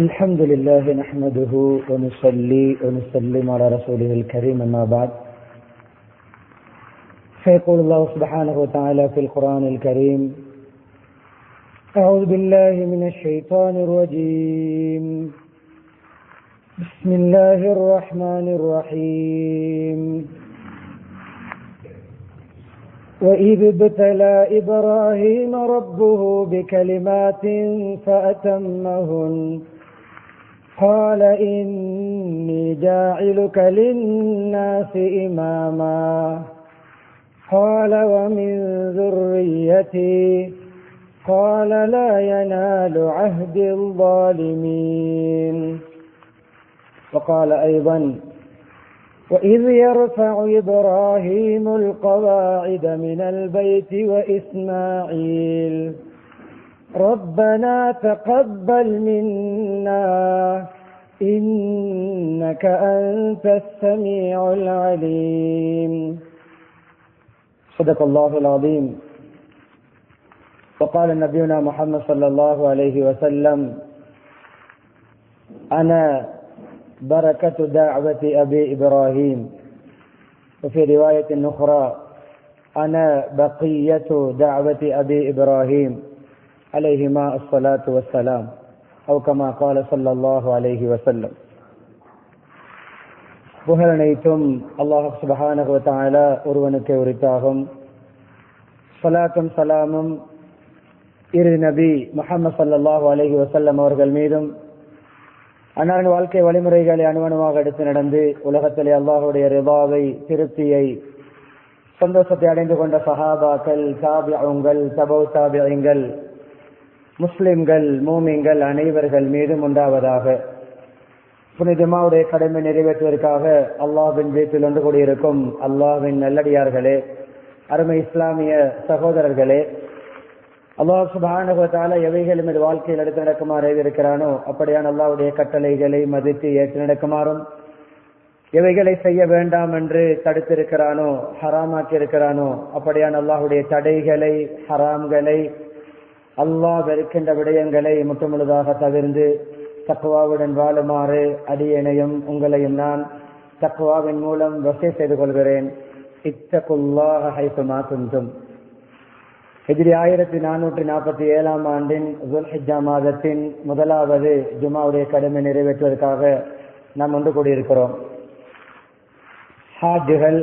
الحمد لله نحمده ونصلي ونسلم على رسوله الكريم أما بعد فيقول الله سبحانه وتعالى في القرآن الكريم أعوذ بالله من الشيطان الرجيم بسم الله الرحمن الرحيم وإذ ابتلى إبراهيم ربه بكلمات فأتمهن قال إني جاعلك للناس إماما قال ومن ذريتي قال لا ينال عهد الظالمين وقال أيضا وإذ يرفع إبراهيم القواعد من البيت وإسماعيل ربنا تقبل منا إنك أنت السميع العليم صدق الله العظيم. وقال نبينا محمد صلى الله عليه وسلم أنا بركة دعوة أبي إبراهيم، وفي رواية أخرى أنا بقية دعوة أبي إبراهيم عليهما الصلاة والسلام، أو كما قال صلى الله عليه وسلم. புகழனைத்தும் அல்லாஹ் சுப்ஹானஹு வ தஆலா ஒருவனுக்கே உரித்தாகும். ஸலாத்தும் சலாமும் இறுதி நபி முஹம்மது ஸல்லல்லாஹு அலைஹி வஸல்லம் அவர்கள் மீதும், அன்னாரின் வாழ்க்கை வழிமுறைகளை அணுவணுவாக எடுத்து நடந்து உலகத்திலே அல்லாஹுடைய ரிபாவை, திருப்தியை, சந்தோஷத்தை அடைந்து கொண்ட சஹாபாக்கள், தாபிஊன்கள், தபௌ தாபிஈன்கள், முஸ்லிம்கள், மூமின்கள் அனைவர்கள் மீதும் உண்டாவதாக. புனித ஜுமாவுடைய கடமை நிறைவேற்றுவதற்காக அல்லாஹ்வின் வீட்டில் ஒன்று கூடியிருக்கும் அல்லாஹ்வின் நல்லடியார்களே, அருமை இஸ்லாமிய சகோதரர்களே, அல்லாஹ் சுப்ஹானஹு வ தஆலா எவைகளும் இது வாழ்க்கையில் எடுத்து நடக்குமாறு இருக்கிறானோ அப்படியான அல்லாஹ்வுடைய கட்டளைகளை மதித்து ஏற்று நடக்குமாறும், எவைகளை செய்ய வேண்டாம் என்று தடுத்திருக்கிறானோ, ஹராமாக்கி இருக்கிறானோ அப்படியான அல்லாஹ்வுடைய தடைகளை, ஹராம்களை, அல்லாஹ் வெறுக்கின்ற விடயங்களை முற்றுமுழுதாக தவிர்ந்து தக்வாவுடன் வாழுமாறு அடியேனையும் உங்களையும் நான் தக்வாவின் மூலம் வஸியத் செய்து கொள்கிறேன். இத்தகுல்லாஹ ஹைசுமா குன்தும். ஹிஜ்ரி 1447 ஆண்டின் ஸுல்ஹிஜ்ஜா மாதத்தின் முதலாவது ஜுமாவுடைய கடமை நிறைவேற்றுவதற்காக நாம் ஒன்று கூடியிருக்கிறோம். ஹாஜ்கள்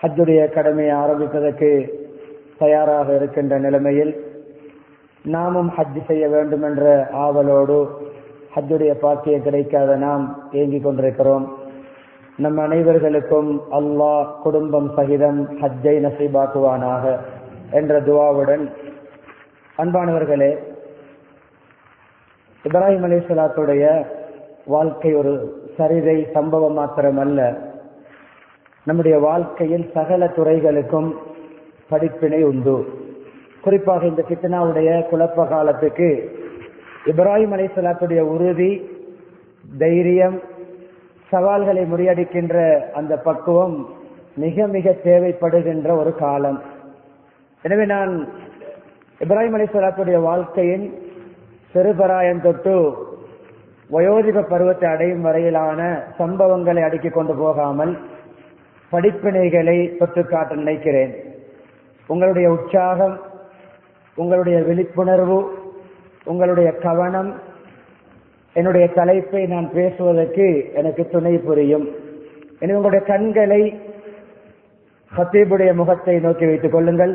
ஹஜ்ஜுடைய கடமையை ஆரம்பிப்பதற்கு தயாராக இருக்கின்ற நிலைமையில் நாமும் ஹஜ் செய்ய வேண்டும் என்ற ஆவலோடு ஹஜ்ஜுடைய பாக்கியம் கிடைக்காத நாம் ஏங்கிக் கொண்டிருக்கிறோம். நம் அனைவர்களுக்கும் அல்லாஹ் குடும்பம் சகிதம் ஹஜ்ஜை நசீபாக்குவானாக என்ற துவாவுடன், அன்பானவர்களே, இப்ராஹிம் அலைஹிஸ்ஸலாத்துடைய வாழ்க்கை ஒரு சரிதை சம்பவம் மாத்திரமல்ல, நம்முடைய வாழ்க்கையில் சகல துறைகளுக்கும் படிப்பினை உண்டு. குறிப்பாக இந்த ஃபித்னாவுடைய குழப்ப காலத்துக்கு இப்ராஹிம் அலைஹிஸ்ஸலாத்துடைய உறுதி, தைரியம், சவால்களை முறியடிக்கின்ற அந்த பக்குவம் மிக மிக தேவைப்படுகின்ற ஒரு காலம். எனவே நான் இப்ராஹிம் அலைஹிஸ்ஸலாத்துடைய வாழ்க்கையின் சிறுபராயம் தொட்டு வயோதிக பருவத்தை அடையும் வரையிலான சம்பவங்களை அடுக்கிக் கொண்டு போகாமல் படிப்பினைகளை தொட்டு காட்ட நினைக்கிறேன். உங்களுடைய உற்சாகம், உங்களுடைய விழிப்புணர்வு, உங்களுடைய கவனம் என்னுடைய தலைப்பை நான் பேசுவதற்கு எனக்கு துணை புரியும். எனவே உங்களுடைய கண்களை ஹத்தீபுடைய முகத்தை நோக்கி வைத்துக் கொள்ளுங்கள்.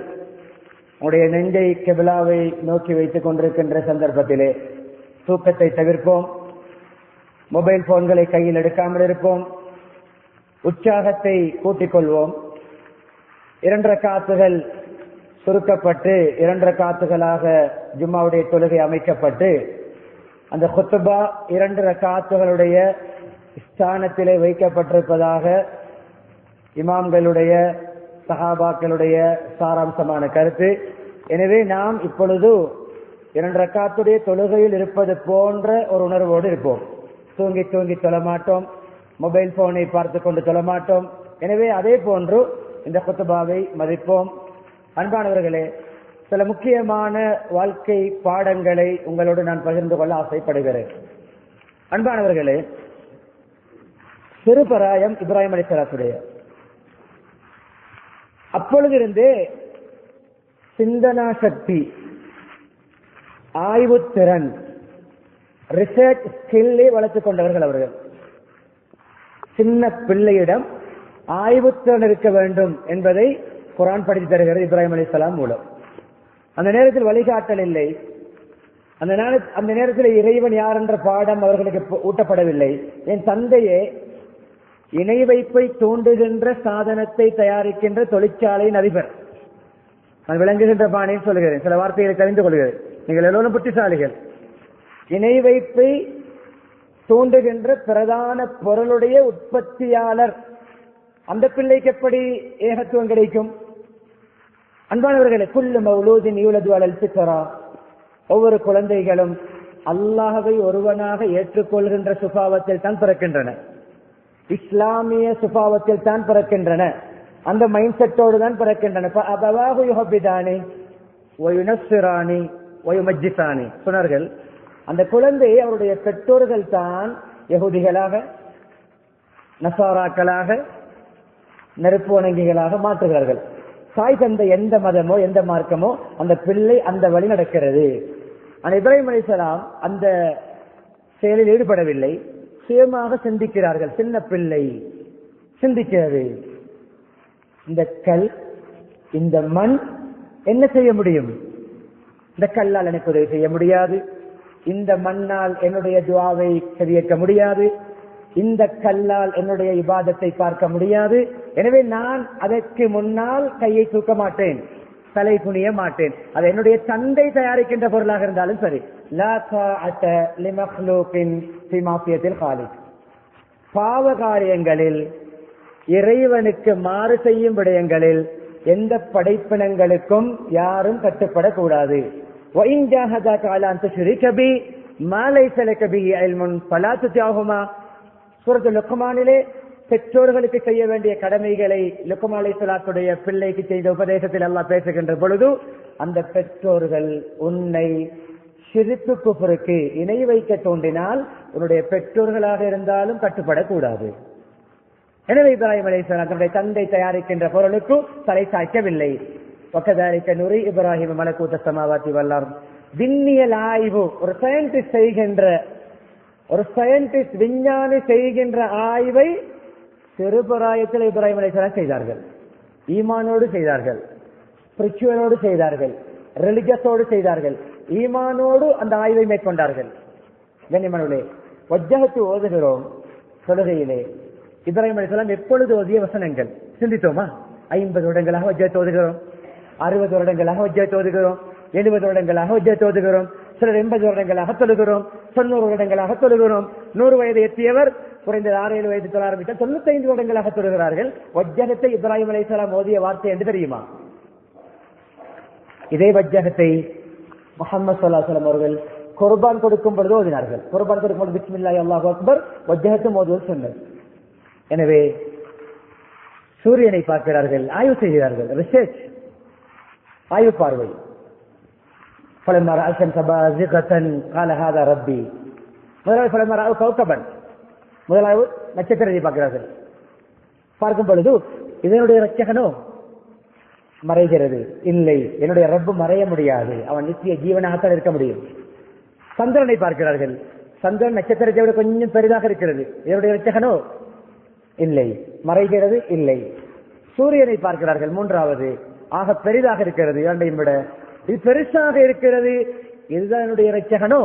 உங்களுடைய நெஞ்சை கிபிலாவை நோக்கி வைத்துக் கொண்டிருக்கின்ற சந்தர்ப்பத்திலே தூக்கத்தை தவிர்ப்போம், மொபைல் போன்களை கையில் எடுக்காமல் இருப்போம், உற்சாகத்தை கூட்டிக் கொள்வோம். 2 ரக்காத்துகள் சுருக்கப்பட்டு 2 ரக்காத்துகளாக ஜும்மாவுடைய தொழுகை அமைக்கப்பட்டு அந்த குத்பா 2 ரக்காத்துகளுடைய ஸ்தானத்திலே வைக்கப்பட்டிருப்பதாக இமாம்களுடைய, சஹாபாக்களுடைய சாராம்சமான கருத்து. எனவே நாம் இப்பொழுது 2 ரக்காத்துடைய தொழுகையில் இருப்பது போன்ற ஒரு உணர்வோடு இருப்போம். தூங்கி தூங்கி தொழமாட்டோம், மொபைல் போனை பார்த்து கொண்டு தொழமாட்டோம். எனவே அதே போன்று இந்த குத்பாவை மதிப்போம். அன்பானவர்களே, சில முக்கியமான வாழ்க்கை பாடங்களை உங்களோடு நான் பகிர்ந்து கொள்ள ஆசைப்படுகிறேன். அன்பானவர்களே, சிறுபராயம் இப்ராஹிம் அலைஹிஸ்ஸலாத்துடைய. அப்பொழுதிருந்தே சிந்தனா சக்தி, ஆய்வுத்திறன், ரிசர்ச் ஸ்கில்லை வளர்த்துக் கொண்டவர்கள் அவர்கள். சின்ன பிள்ளையிடம் ஆய்வுத்திறன் இருக்க வேண்டும் என்பதை குர்ஆன் படித்து தருகிறது இப்ராஹிம் அலைஹிஸ்ஸலாம் மூலம். அந்த நேரத்தில் வழிகாட்டல் இல்லை. அந்த நேரத்தில் இறைவன் யார் என்ற பாடம் அவர்களுக்கு ஊட்டப்படவில்லை. என் தந்தையே இணை வைப்பை தூண்டுகின்ற சாதனத்தை தயாரிக்கின்ற தொழிற்சாலையின் அதிபர். நான் விளங்குகின்ற பாணியில் சொல்கிறேன், சில வார்த்தைகளை தெரிந்து கொள்கிறேன். நீங்கள் எல்லோரும் புத்திசாலிகள். இணை வைப்பை தூண்டுகின்ற பிரதான பொருளுடைய உற்பத்தியாளர். அந்த பிள்ளைக்கு எப்படி ஏகத்துவம் கிடைக்கும்? அன்பானவர்களே, குல்லு மௌலூதின் யூலது அலல் ஃபித்ரா, ஒவ்வொரு குழந்தைகளும் அல்லாஹ்வை ஒருவனாக ஏற்றுக்கொள்கின்ற சுபாவத்தில் தான் பிறக்கின்றன, இஸ்லாமிய சுபாவத்தில் தான் பிறக்கின்றன, அந்த மைண்ட் செட்டோடு தான் பிறக்கின்றன. சொன்னார்கள், அந்த குழந்தையை அவருடைய பெற்றோர்கள் தான் யஹூதிகளாக, நசாராக்களாக, நெருப்பு வணங்கிகளாக மாற்றுகிறார்கள். தாய் தந்தை எந்த மதமோ எந்த மார்க்கமோ அந்த பிள்ளை அந்த வழி நடக்கிறது. ஆனால் இப்ராஹிம் அலைஹிஸ்ஸலாம் அந்த செயலில் ஈடுபடவில்லை. சுயமாக சிந்திக்கிறார்கள். சின்ன பிள்ளை சிந்திக்கிறது. இந்த கல், இந்த மண் என்ன செய்ய முடியும்? இந்த கல்லால் எனக்கு உதவி செய்ய முடியாது. இந்த மண்ணால் என்னுடைய துஆவை செவியேற்க முடியாது. இந்த கல்லால் என்னுடைய இபாதத்தை பார்க்க முடியாது. எனவே நான் அதற்கு முன்னால் கையை தூக்க மாட்டேன், தலை குனிய மாட்டேன். அது என்னுடைய தந்தை தயாரிக்கின்ற பொருளாக இருந்தாலும் சரி. லா தாஅத லிமக்லூகின் ஃபீ மாஃபியத்தில் காலிக். பாவ காரியங்களில், இறைவனுக்கு மாறு செய்யும் விடயங்களில் எந்த படைப்பினங்களுக்கும் யாரும் கட்டுப்படக்கூடாது. وَإِنْ جَاهَدَاكَ عَلَى أَنْ تُشْرِكَ بِي مَا لَيْسَ لَكَ بِهِ عِلْمٌ فَلَا تُطِعْهُمَا. சூரத்துல் லுக்மானிலே பெற்றோர்களுக்கு செய்ய வேண்டிய கடமைகளை லுக்மான் அலைஹிஸ்ஸலாத்துடைய பிள்ளைக்கு செய்த உபதேசத்தில் அல்லாஹ் பேசுகின்ற பொழுது, அந்த பெற்றோர்கள் உன்னை ஷிர்க்கு குஃப்ருக்கு இணை வைக்க தோன்றினால் உன்னுடைய பெற்றோர்களாக இருந்தாலும் கட்டுப்படக்கூடாது. எனவே இப்ராஹிம் அலைஹிஸ்ஸலாம் தன்னுடைய தந்தை தயாரிக்கின்ற பொருளுக்கு தலை சாய்க்கவில்லை. وَكَذَلِكَ نُرِي إِبْرَاهِيمَ مَلَكُوتَ السَّمَاوَاتِ وَالْأَرْضِ. விண்ணியல் ஆய்வு, ஒரு சயின்டிஸ்ட் செய்கின்ற, ஒரு சயின்டிஸ்ட் விஞ்ஞானி செய்கின்ற ஆய்வை சிறுபிராயத்தில் இப்ராஹிம் அலைஹிஸ்ஸலாம் செய்தார்கள். ஈமானோடு செய்தார்கள், ஸ்பிரிச்சுவலோடு செய்தார்கள், ரிலிஜியஸோடு செய்தார்கள். ஈமானோடு அந்த ஆய்வை மேற்கொண்டார்கள். கண்ணியமானவர்களே, வஜ்ஜஹத்து ஓதுகிறோம் தொழுகையிலே. இப்ராஹிம் அலைஹிஸ்ஸலாம் எப்பொழுது ஓதிய வசனங்கள் சிந்தித்தோமா? 50 வருடங்களாக வஜ்ஜஹத் ஓதுகிறோம், 60 வருடங்களாக வஜ்ஜஹத் ஓதுகிறோம், 70 வருடங்களாக வஜ்ஜஹத் ஓதுகிறோம், சிலர் 80 வருடங்களாக தொழுகிறோம், 90 வருடங்களாக தொழுகிறோம். 100 வயது எத்தியவர் குறைந்தது 6-7 வயது தொழ ஆரம்பித்தால் 95 வருடங்களாக தொழுகிறார்கள். வஜ்ஜஹத்தை இப்ராஹிம் அலைஹிஸ்ஸலாம் ஓதிய வார்த்தை என்று தெரியுமா? இதே வஜ்ஜஹத்தை முஹம்மது ஸல்லல்லாஹு அலைஹி வஸல்லம் அவர்கள் குர்பான் கொடுக்கும் பொழுது ஓதினார்கள். குர்பான் கொடுக்கும் பொழுது பிஸ்மில்லாஹி அல்லாஹு அக்பர், வஜ்ஜஹத்தும் ஓதுவது சுன்னத். எனவே சூரியனை பார்க்கிறார்கள், ஆய்வு செய்கிறார்கள், ரிசர்ச், ஆய்வு பார்வை. فلما رأى الشمس بازغة قال هذا ربي. முதலாவது فلما رأى كوكبا, முதலாவது நட்சத்திரத்தை பார்க்கிறார்கள். பார்க்கும் பொழுது இதனுடைய ரட்சகனோ மறைகிறது. இல்லை, என்னுடைய ரப்பு மறைய முடியாது, அவன் நித்திய ஜீவனாகத்தான் இருக்க முடியும். சந்திரனை பார்க்கிறார்கள். சந்திரன் நட்சத்திரத்தை விட கொஞ்சம் பெரிதாக இருக்கிறது. இதனுடைய ரட்சகனோ இல்லை, மறைகிறது, இல்லை. சூரியனை பார்க்கிறார்கள். மூன்றாவது, ஆக பெரிதாக இருக்கிறது, இரண்டையும் விட இது பெருசாக இருக்கிறது, இதுதான் என்னுடைய ரட்சகனோ,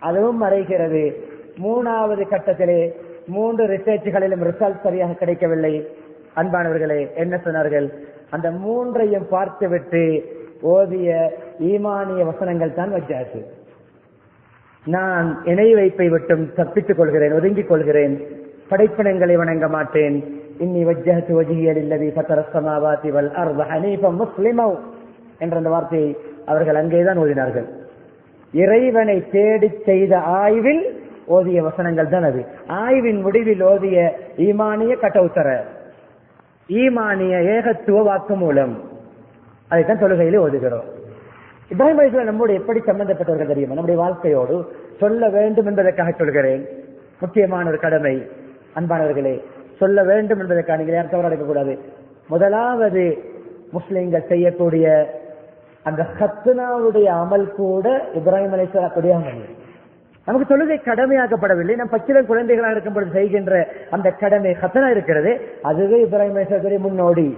அதுவும் மறைகிறது. மூணாவது கட்டத்திலே 3 ரிசர்ச்களிலும் ரிசல்ட் சரியாக கிடைக்கவில்லை. அன்பானவர்களே, என்ன சொன்னார்கள்? அந்த 3ஐயும் பார்த்துவிட்டு ஓதிய ஈமானிய வசனங்கள் தான் வஜ்ஜஹத். நான் இணை வைப்பை விட்டும் தப்பித்துக் கொள்கிறேன், ஒதுங்கிக் கொள்கிறேன், படைப்பினங்களை வணங்க மாட்டேன். இன்னி வஜ்ஜஹது வஜ்ஹிய லில்லதி ஃபதர ஸமாவாதி வல் அர்த ஹனீஃபன் முஸ்லிமா என்ற அந்த வார்த்தையை அவர்கள் அங்கேதான் ஓதினார்கள். இறைவனை தேடி செய்த ஆய்வில் ஓதிய வசனங்கள் தான் அது. ஆய்வின் முடிவில் ஓதிய ஈமானிய கட்டவுத்தர, ஈமானிய ஏகத்துவ வாக்கு மூலம், அதைத்தான் தொழுகையிலே ஓதுகிறோம். இப்ராஹிம் அலைஹிஸ்ஸலாம் நம்மோடு எப்படி சம்பந்தப்பட்டவர்கள் தெரியுமா? நம்முடைய வாழ்க்கையோடு சொல்ல வேண்டும் என்பதற்காக சொல்கிறேன். முக்கியமான ஒரு கடமை. அன்பானவர்களே, சொல்ல வேண்டும் என்பதற்காக நீங்கள் யாரும் தவறு அடைக்கக்கூடாது. முதலாவது முஸ்லிம்கள் செய்யக்கூடிய அந்த ஹத்னாவுடைய அமல் கூட இப்ராஹிம் அலைஹிஸ்ஸலாத்துடைய அமல். நமக்கு தொழுகை கடமையாக்கப்படவில்லை. நம் பச்சிலம் குழந்தைகளாக இருக்கும் பொழுது செய்கின்ற அந்த கடமை ஹத்னா இருக்கிறது, அதுவே இப்ராஹிம் அலைஹிஸ்ஸலாத்துடைய முன்னோடி.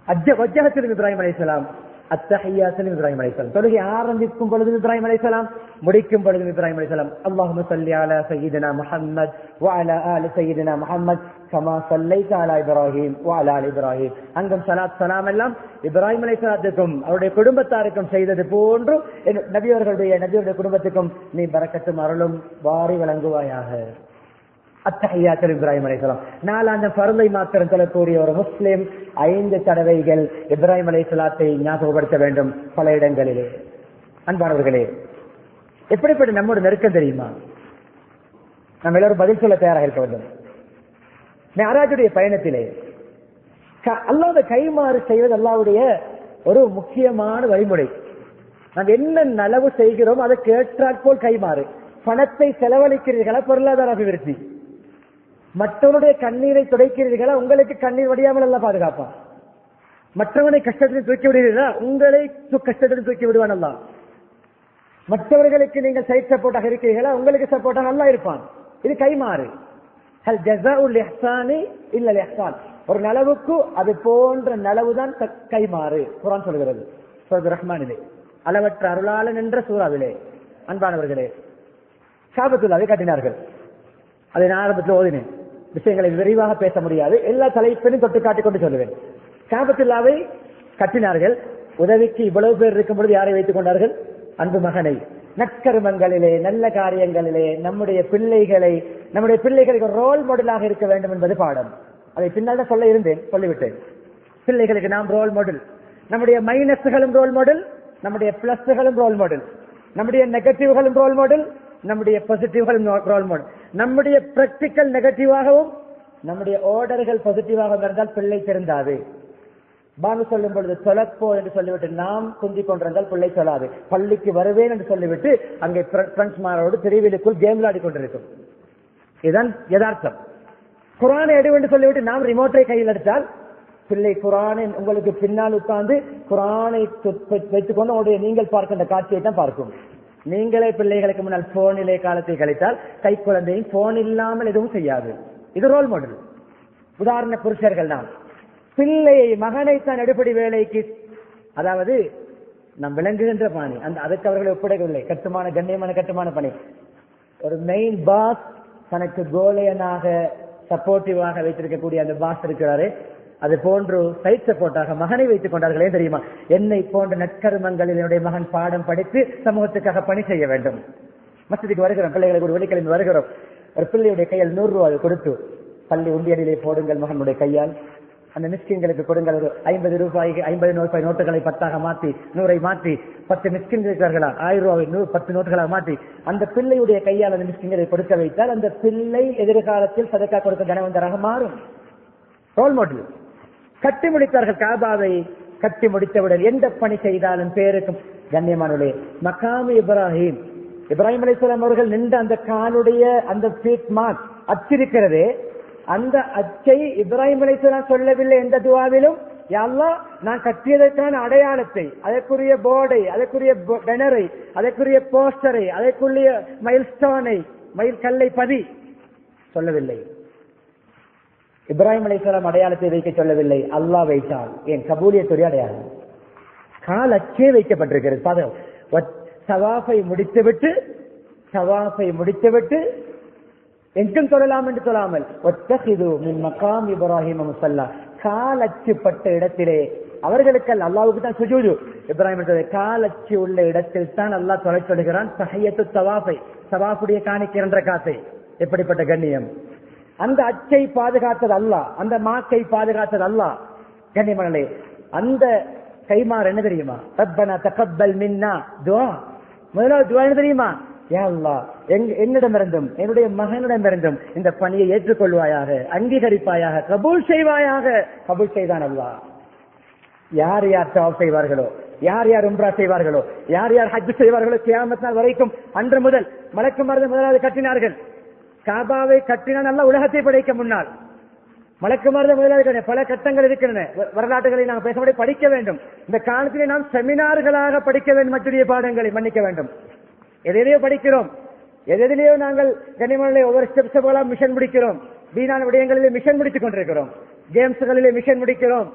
வஜ்ஜஹத்தில் இப்ராஹிம் அலைஹிஸ்ஸலாம், அத்தஹிய்யாத்தில் இப்ராஹிம் அலைஹிஸ்ஸலாம். தொழுகை ஆரம்பிக்கும் பொழுது இப்ராஹிம் அலைஹிஸ்ஸலாம், முடிக்கும் பொழுது இப்ராஹிம் அலைஹிஸ்ஸலாம். அல்லாஹும்ம ஸல்லி அலா சய்யிதினா முஹம்மத் வ அலா ஆலி சய்யிதினா முஹம்மத் கமா ஸல்லைத அலா இப்ராஹிம் வ அலா ஆலி இப்ராஹிம். அங்கும் ஸலாத் ஸலாம் எல்லாம் இப்ராஹிம் அலைஹிஸ்ஸலாத்துக்கும் அவருடைய குடும்பத்தாருக்கும் செய்தது போன்று நபியவர்களுடைய குடும்பத்துக்கும் நீ பரக்கத்தும் அருளும் வாரி வழங்குவாயாக. அத்தஹிய்யாத்துல் இப்ராஹிம் அலைஹிஸ்ஸலாம். நாலாந்த ஃபர்லை மாத்திரம் சொல்லக்கூடிய ஒரு முஸ்லிம் 5 தடவைகள் இப்ராஹிம் அலைஹிஸ்ஸலாத்தை ஞாபகப்படுத்த வேண்டும் பல இடங்களிலே. அன்பானவர்களே, எப்படிப்பட்ட நம்மோட நெருக்கம் தெரியுமா? நம்ம எல்லாரும் பதில் சொல்ல தயாராக இருக்க வேண்டும். மிஅராஜுடைய பயணத்திலே அல்லாஹ்வுடைய கைமாறு செய்வது அல்லாஹ்வுடைய ஒரு முக்கியமான வழிமுறை. நாம் என்ன நலவு செய்கிறோம் அதற்கு ஏற்றாற்போல் கைமாறு. பணத்தை செலவழிக்கிறீர்களா, பொருளாதார அபிவிருத்தி. மற்றவருடைய கண்ணீரை துடைக்கிறீர்களா, உங்களுக்கு கண்ணீர் வடியாமல் அல்ல பாதுகாப்பான். மற்றவனை கஷ்டத்தில் தூக்கி விடுகிறீர்களா, உங்களை கஷ்டத்தில் தூக்கி விடுவான் அல்ல. மற்றவர்களுக்கு நீங்கள் சைட் சப்போர்ட்டாக இருக்கிறீர்களா, உங்களுக்கு சப்போர்ட்டாக அல்ல இருப்பான். இது கைமாறு. ஒரு நலவுக்கு அது போன்ற நலவுதான் கைமாறு. குர்ஆன் சொல்கிறது சூரத்துர் ரஹ்மானிலே, அளவற்ற அருளாளன் என்ற சூறாவிலே. அன்பானவர்களே, காபத்துல்லாவை கட்டினார்கள். அதை நான் ஆரம்பத்தில் ஓதினேன். விஷயங்களை விரைவாக பேச முடியாது, எல்லா தலைப்பையும் தொட்டு காட்டிக் கொண்டு சொல்லுவேன். காபத்துல்லாவை கட்டினார்கள். உதவிக்கு இவ்வளவு பேர் இருக்கும் பொழுது யாரை வைத்துக் கொண்டார்கள்? அன்பு மகனை. நற்கருமங்களிலே, நல்ல காரியங்களிலே நம்முடைய பிள்ளைகளுக்கு ரோல் மாடலாக இருக்க வேண்டும் என்பது பாடம். அதை பின்னால் தான் சொல்லிவிட்டேன். பிள்ளைகளுக்கு நாம் ரோல் மாடல். நம்முடைய மைனஸ்களும் ரோல் மாடல், நம்முடைய பிளஸ்களும் ரோல் மாடல், நம்முடைய நெகட்டிவ்களும் ரோல் மாடல், நம்முடைய பாசிட்டிவ்களும் ரோல் மாடல். நம்முடைய பிராக்டிக்கல் நெகட்டிவாகவும் நம்முடைய ஆர்டர்கள் பாசிட்டிவாக இருந்தால் பிள்ளை திருந்தாது. பானு சொல்லும் பொழுது சொலப்போ என்று சொல்லிவிட்டு நாம் குந்தி கொண்டிருந்தால் பிள்ளை சொல்லாது. பள்ளிக்கு வருவேன் என்று சொல்லிவிட்டு அங்கே பிரெண்ட்ஸ்மாரோடு திருவிழுக்குள் கேம் விளையாடி கொண்டிருக்கும். இதுதான் யதார்த்தம். குர்ஆனை எடு என்று சொல்லிவிட்டு நாம் ரிமோட்டை கையில் எடுத்தால் பிள்ளை குர்ஆனை உங்களுக்கு பின்னால் உட்கார்ந்து குர்ஆனை வைத்துக் கொண்டு உடைய நீங்கள் பார்க்கின்ற காட்சியை தான் பார்க்கும். நீங்களே பிள்ளைகளுக்கு முன்னால் போனிலே காலத்தை கழித்தால் கை குழந்தையும் போன் இல்லாமல் எதுவும் செய்யாது. இது ரோல் மாடல். உதாரண புருஷர்கள் நாம் பிள்ளையை மகனைத்தான் எடுப்படி வேலைக்கு, அதாவது நாம் விளங்குகின்ற பணி, அதற்கு அவர்களை ஒப்படைக்கவில்லை. கண்ணியமான கட்டுமான பணி. ஒரு மெயின் பாஸ் தனக்கு கோலையனாக சப்போர்ட்டிவாக வைத்திருக்கக்கூடிய அந்த பாஸ் இருக்கிறாரு. அது போன்று சைட் சப்போர்ட்டாக மகனை வைத்துக் கொண்டார்கள். ஏன் தெரியுமா? என்னை போன்ற நற்கருமங்களில் என்னுடைய மகன் பாடம் படித்து சமூகத்துக்காக பணி செய்ய வேண்டும். மஸ்ஜிதுக்கு வருகிறோம், பிள்ளைகளுக்கு ஒரு வெள்ளிக்கிழமை வருகிறோம். ஒரு பிள்ளையுடைய கையில் 100 ரூபாய் கொடுத்து பள்ளி உண்டியலிலே போடுங்கள் மகனுடைய கையால். அந்த மிஸ்கின்களுக்கு கொடுங்கள். ஒரு 50 ரூபாய்க்கு 50 ரூபாய் நோட்டுகளை 10ஆக மாற்றி 100ஐ மாற்றி 10 மிஸ்கின் இருக்கிறார்களா 1000 ரூபாய் 10 நோட்டுகளாக மாற்றி அந்த பிள்ளையுடைய கையால் அந்த மிஸ்கின்களை கொடுக்க வைத்தால் அந்த பிள்ளை எதிர்காலத்தில் சதக்கா கொடுக்க கனவந்தராக மாறும். Role model. கட்டி முடித்தார்கள். காபாவை கட்டி முடித்தவுடன் எந்த பணி செய்தாலும் பேருக்கும் கண்ணியமானவர்களே, மகாமி இப்ராஹிம் அலைஹிஸ்ஸலாம் அவர்கள் நின்ற அந்த காலுடைய அந்த ஃபீட் மார்க் அச்சிருக்கிறதே, அந்த அச்சை இப்ராஹிம் அலைஹிஸ்ஸலாம் சொல்லவில்லை எந்த துஆவிலும். யா அல்லாஹ், நான் கட்டியதற்கான அடையாளத்தை, அதற்குரிய போர்டை, அதற்குரிய பேனரை, அதற்குரிய போஸ்டரை, அதற்குரிய மைல்ஸ்டோனை, மைல் கல்லை பதி சொல்லவில்லை. இப்ராஹிம் அலைஹிஸ்ஸலாம் அடையாளத்தை வைக்க சொல்லவில்லை, அல்லாஹ் வைத்தால். ஏன்? கபூலியத்துடைய அடையாளம். கால் அச்சே வைக்கப்பட்டிருக்கிறது. தவாஃபை முடித்துவிட்டு எங்கும் சொல்லலாம் என்று சொல்லாமல் கால் அச்சுப்பட்ட இடத்திலே அவர்களுக்கு அல்லாஹ்வுக்கு தான் சுஜூது. இப்ராஹிம் கால் அச்சு உள்ள இடத்தில் தான் அல்லாஹ் தொலை சொல்கிறான். தஹியத்து தவாஃபை, தவாஃபுடைய காணிக்கை என்ற காத்தை. எப்படிப்பட்ட கண்ணியம்! அந்த அச்சை பாதுகாத்தது அல்லாஹ், அந்த மாக்கை பாதுகாத்தது அல்லாஹ். கண்ணியமானே, அந்த கைமாறு என்ன தெரியுமா? ரப்பனா தகப்பல் மின்னா துஆ. முதலாவது துஆ என்ன தெரியுமா? யா அல்லாஹ், என்னிடமிருந்தும் என்னுடைய மகனிடமிருந்தும் இந்த பணியை ஏற்றுக்கொள்வாயாக, அங்கீகரிப்பாயாக, கபூல் செய்வாயாக. கபூல் செய்தான் அல்லாஹ். யார் யார் தவாஃப் செய்வார்களோ, யார் யார் உம்ரா செய்வார்களோ, யார் யார் ஹஜ் செய்வார்களோ, கியாமத் நாள் வரைக்கும் அன்று முதல் மலக்குமார்கள் முதலாவது கட்டினார்கள். காபாவை கட்டினால் நல்ல உலகத்தை படைக்க முன்னால் மலக்குமார்ந்த முதலாளிகள் பல கட்டங்கள் இருக்கின்றன. வரலாற்றுகளை நாங்கள் பேசப்படி படிக்க வேண்டும். இந்த காலத்திலே நாம் செமினார்களாக படிக்க வேண்டும். மற்ற பாடங்களை மன்னிக்க வேண்டும். எதிலேயோ படிக்கிறோம், எதிலேயோ நாங்கள் கனிமலை ஒவ்வொரு ஸ்டெப்ஸாக மிஷன் முடிக்கிறோம். வீணான விடயங்களிலே மிஷன் முடித்துக் கொண்டிருக்கிறோம். கேம்ஸ்களிலே மிஷன் முடிக்கிறோம்.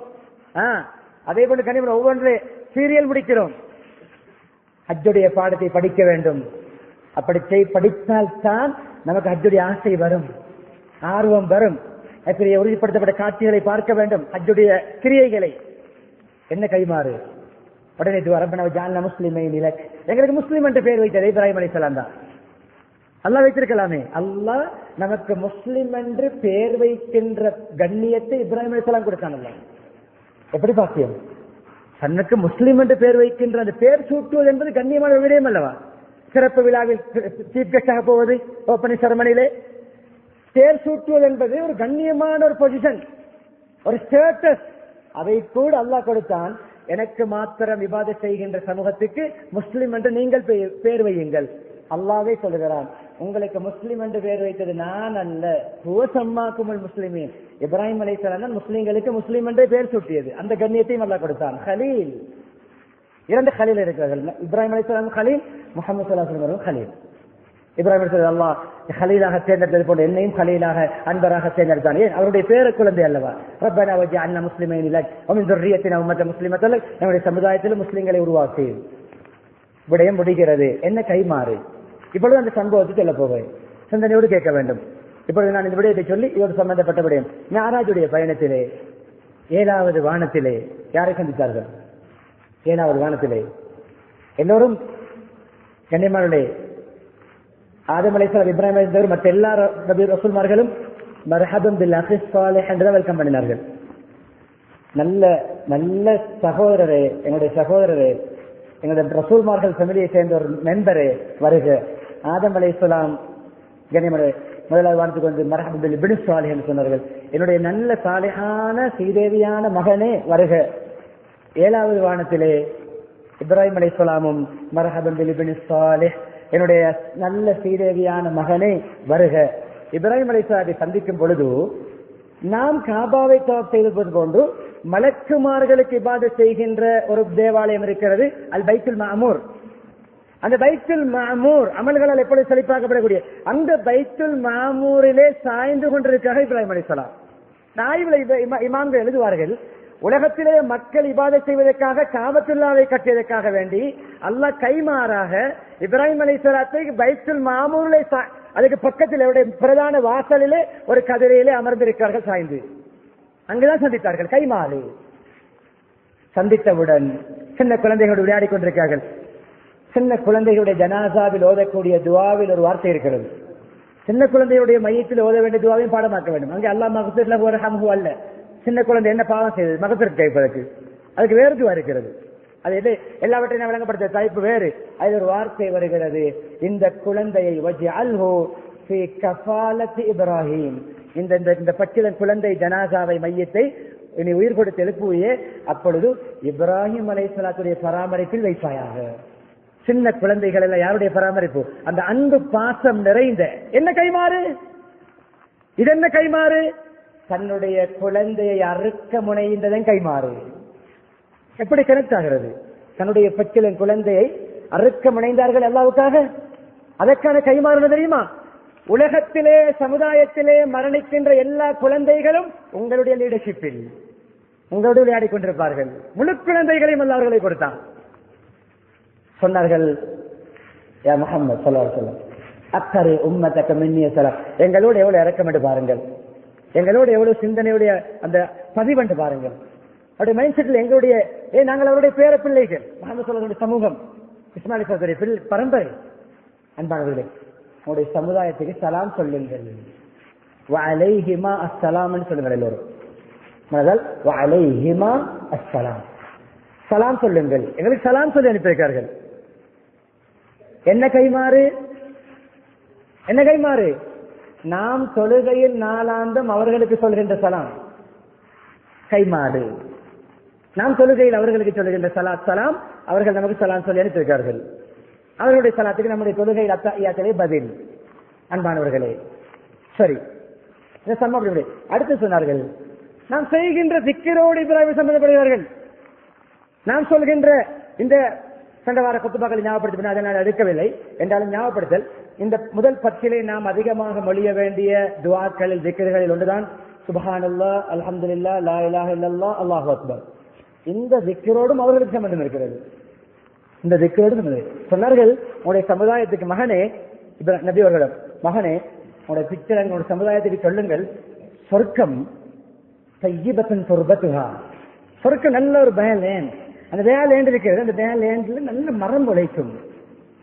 அதே போன்று கனிமலை ஒவ்வொன்றே சீரியல் முடிக்கிறோம். ஹஜ்ஜுடைய பாடத்தை படிக்க வேண்டும். அப்படி படித்தால்தான் நமக்கு ஹஜ்ஜுடைய ஆசை வரும், ஆர்வம் வரும். உறுதிப்படுத்தப்பட்ட காட்சிகளை பார்க்க வேண்டும். ஹஜ்ஜுடைய கிரியைகளை என்ன கைமாறு உடனே முஸ்லிமை நிலக் எங்களுக்கு முஸ்லிம் என்று பெயர் வைத்தது இப்ராஹிம் அலைஹிஸ்ஸலாம் தான். அல்லாஹ் வைத்திருக்கலாமே. அல்லாஹ் நமக்கு முஸ்லிம் என்று பெயர் வைக்கின்ற கண்ணியத்தை இப்ராஹிம் அலைஹிஸ்ஸலாம் கொடுத்தாங்க. எப்படி பாக்கியம்! தனக்கு முஸ்லிம் என்று பெயர் வைக்கின்ற அந்த பெயர் சூட்டுவது என்பது கண்ணியமான விடயம் அல்லவா? சிறப்பு விழாவில் சீஃப் கெஸ்டாக போவது, ஓப்பனிங் செரமனியிலே பேர் சூட்டுவது என்பது ஒரு கண்ணியமான ஒரு பொசிஷன், ஒரு ஸ்டேட்டஸ். அதை கூட அல்லாஹ் கொடுத்தான். எனக்கு மாத்திரம் இபாதத் செய்கின்ற சமூகத்துக்கு முஸ்லிம் என்று நீங்கள் பேர் வையுங்கள். அல்லாஹ்வே சொல்லுகிறான், உங்களுக்கு முஸ்லிம் என்று பேர் வைத்தது நான் அல்ல, ஹுவசம்மாக்குமுல் முஸ்லிமீன். இப்ராஹிம் அலைஹிஸ்ஸலாம் தான் முஸ்லிம்களுக்கு முஸ்லிம் என்றே பேர் சூட்டியது. அந்த கண்ணியத்தையும் அல்லாஹ் கொடுத்தான். கலீல், 2 கலீல் இருக்கிறார்கள். இப்ராஹிம் அலைஹிஸ்ஸலாம் கலீல், முஹம்மது ஸல்லல்லாஹு அலைஹி வஸல்லம் கலீல். இப்ராஹிம் அல்லாஹ் கலீலாக தேர்ந்தெடுத்தது போல என்னையும் கலீலாக அன்பராக தேர்ந்தெடுத்தான். ஏன்? அவருடைய பேர குழந்தை அல்லவா? ரப்பனா வஜஅல்னா முஸ்லிமைன் லக் வ மின் ذُرِّيَّتِنَا உம்மத்தன் முஸ்லிமத்தன் லக். நம்முடைய சமுதாயத்தில் முஸ்லிம்களை உருவாக்கி. விடயம் முடிகிறது. என்ன கைமாறு? இப்பொழுது அந்த சம்பவத்தை சொல்ல போகிறேன். சிந்தனையோடு கேட்க வேண்டும். இப்பொழுது நான் இந்த விடயத்தை சொல்லி இதோடு சம்பந்தப்பட்ட விடயம். மிஅராஜுடைய பயணத்திலே 7வது வானத்திலே யாரை சந்தித்தார்கள்? 7வது வானத்திலே எல்லோரும் கண்ணியமானே ஆதம் அலைஹிஸ்ஸலாம், இப்ராஹிம் அலைஹிஸ்ஸலாம் மற்ற எல்லா ரசூல்மார்களும் மர்ஹபன் பில் அஹி ஸாலிஹ் என்று வெல்கம் பண்ணினார்கள். நல்ல நல்ல சகோதரரே, எங்களுடைய சகோதரரே, எங்களுடைய ரசூல்மார்கள் ஃபேமிலியை சேர்ந்த ஒரு மெம்பரே வருக. ஆதம் அலைஹிஸ்ஸலாம் கண்ணியமான முதலாவது வானத்துக்கு வந்து மர்ஹபன் பில் இப்னு ஸாலிஹ் என்று சொன்னார்கள். என்னுடைய நல்ல சாலிஹான சீதேவியான மகனே வருக. 7வது வானத்திலே இப்ராஹிம் அலைஹிஸ்ஸலாமும் மர்ஹபன் பில் இப்னு ஸாலிஹ், என்னுடைய நல்ல சீதேவியான மகனே வருக. இப்ராஹிம் அலைஹிஸ்ஸலாத்தை சந்திக்கும் பொழுது நாம் காபாவை தவாப் செய்வது போன்று மலக்குமார்களுக்கு இபாதத் செய்கின்ற ஒரு தேவாலயம் இருக்கிறது, அல் பைத்துல் மஅமூர். அந்த பைத்துல் மஅமூர் அமல்களால் எப்பொழுது செழிப்பாக்கப்படக்கூடிய அந்த பைத்துல் மஅமூரிலே சாய்ந்து கொண்டிருக்கிறார் இப்ராஹிம் அலைஹிஸ்ஸலாம். இமாம்கள் எழுதுவார்கள், உலகத்திலே மக்கள் இபாதத் செய்வதற்காக காபத்துல்லாவை கட்டியதற்காக வேண்டி அல்லாஹ் கைமாறாக இப்ராஹிம் அலைஹிஸ்ஸலாத்தை பைத்துல் மஅமூரிலே அதுக்கு பக்கத்தில் பிரதான வாசலிலே ஒரு கதிரையிலே அமர்ந்திருக்கிறார்கள் சாய்ந்து. அங்குதான் சந்தித்தார்கள். கைமாறு சந்தித்தவுடன் சின்ன குழந்தைகளோடு விளையாடி கொண்டிருக்கிறார்கள். சின்ன குழந்தைகளுடைய ஜனாசாவில் ஓதக்கூடிய துவாவில் ஒரு வார்த்தை இருக்கிறது. சின்ன குழந்தையுடைய மையத்தில் ஓத வேண்டிய துவாவையும் பாடமாக்க வேண்டும். அங்கே அல்லாஹ் மக்ஃபிர் லஹு வர்ஹம்ஹு அல்ல. சின்ன குழந்தை என்ன பாவம் செய்தது, மகஃபிரத் கேட்பதற்கு அதுக்கு வேறு துவா இருக்கிறது. அது எது எல்லாவற்றையும் விளங்கப்படுத்த தலைப்பு வேறு. அதில் ஒரு வார்த்தை வருகிறது, இந்த குழந்தையை வஜ்அல்ஹு ஃபீ கஃபாலத்தி இப்ராஹிம், இந்த பச்சிளன் குழந்தை ஜனாசாவை மையத்தை இனி உயிர் கொடுத்து எழுப்புவையே அப்பொழுது இப்ராஹிம் அலைஹிஸ்ஸலாத்துடைய பராமரிப்பில் வைப்பாயாக. சின்ன குழந்தைகள் எல்லாம் யாருடைய பராமரிப்பு? அந்த அன்பு பாசம் நிறைந்த என்ன கைமாறு, இது என்ன கைமாறு? தன்னுடைய குழந்தையை அறுக்க முனைந்ததன் கைமாறு. எப்படி கனெக்ட் ஆகிறது? தன்னுடைய பச்சிளன் குழந்தையை அறுக்க முனைந்தார்கள் அல்லாஹ்வுக்காக. அதற்கான கைமாறு தெரியுமா? உலகத்திலே சமுதாயத்திலே மரணிக்கின்ற எல்லா குழந்தைகளும் உங்களுடைய லீடர்ஷிப்பில் உங்களோடு விளையாடி கொண்டிருப்பார்கள். முழு குழந்தைகளையும் அல்லாஹ் அவர்களை கொடுத்தான். சொன்னார்கள், யா முஹம்மது ஸல்லல்லாஹு அலைஹி வஸல்லம் அக்கரி உம்மதக மின்னி ஸலாம், எங்களோடு எவ்வளவு இரக்கம் என்று பாருங்கள், எங்களோடு எவ்வளவு சிந்தனையுடைய அந்த பதிவென்று பாருங்கள். அவருடைய மைண்ட் செட்டில் எங்களுடைய நாங்கள் அவருடைய பேர பிள்ளைகள், முஹம்மது ஸல்லல்லாஹு அலைஹி வஸல்லம் சமூகம், இஸ்மாயில் சகோதரி பரம்பரை. அன்பானவர்களே, உங்களுடைய சமுதாயத்துக்கு சலாம் சொல்லுங்கள். வஅலைஹிமா அஸ்ஸலாம் சொல்லுங்கள். எல்லோரும் முதல் வஅலைஹிமா அஸ்ஸலாம், சலாம் சொல்லுங்கள். எங்களுக்கு சலாம் சொல்லி அனுப்பியிருக்கார்கள். என்ன கைமாறு? என்ன கைமாறு? நாம் தொழுகையில் நாளாந்தம் அவர்களுக்கு சொல்கின்ற சலாம் கைமாறு. நாம் தொழுகையில் அவர்களுக்கு சொல்கின்ற சலாம், அவர்கள் நமக்கு சலாம் சொல்லி அனுப்பியிருக்கார்கள். அவர்களுடைய சலாத்துக்கு நம்முடைய தொழுகையில் அத்தாஹியாத்திலே பதில். அன்பானவர்களே, சரி, அடுத்து சொன்னார்கள், நாம் செய்கின்ற திக்கரோடு இப்ராஹிம் சம்பந்தப்படுகிறார்கள். நாம் சொல்கின்ற இந்த சென்றவார குத்துபாக்களை ஞாபகப்படுத்தி அதனால் எடுக்கவில்லை என்றாலும் ஞாபகப்படுத்தல். இந்த முதல் பத்திலே நாம் அதிகமாக மொழிய வேண்டிய துஆக்களில் திக்ர்களில் ஒன்றுதான் சுப்ஹானல்லாஹ், அல்ஹம்துலில்லாஹ், லா இலாஹ இல்லல்லாஹ், அல்லாஹு அக்பர். இந்த திக்ரோடும் அவர்களுக்கு சம்பந்தம் இருக்கிறது. இந்த திக்ரோடு சொன்னார்கள், உங்களுடைய சமுதாயத்துக்கு மகனே, நபி அவர்களிடம், மகனே உங்களுடைய பிக்சர் உங்களுடைய சமுதாயத்துக்கு சொல்லுங்கள், சொர்க்கம் தையிபத்தன் சொர்பத்துஹா, சொர்க்கம் நல்ல ஒரு பயலேன், அந்த வேலேண்ட் இருக்கிறது, அந்த வேலேண்ட்ல நல்ல மரம் விளைக்கும்.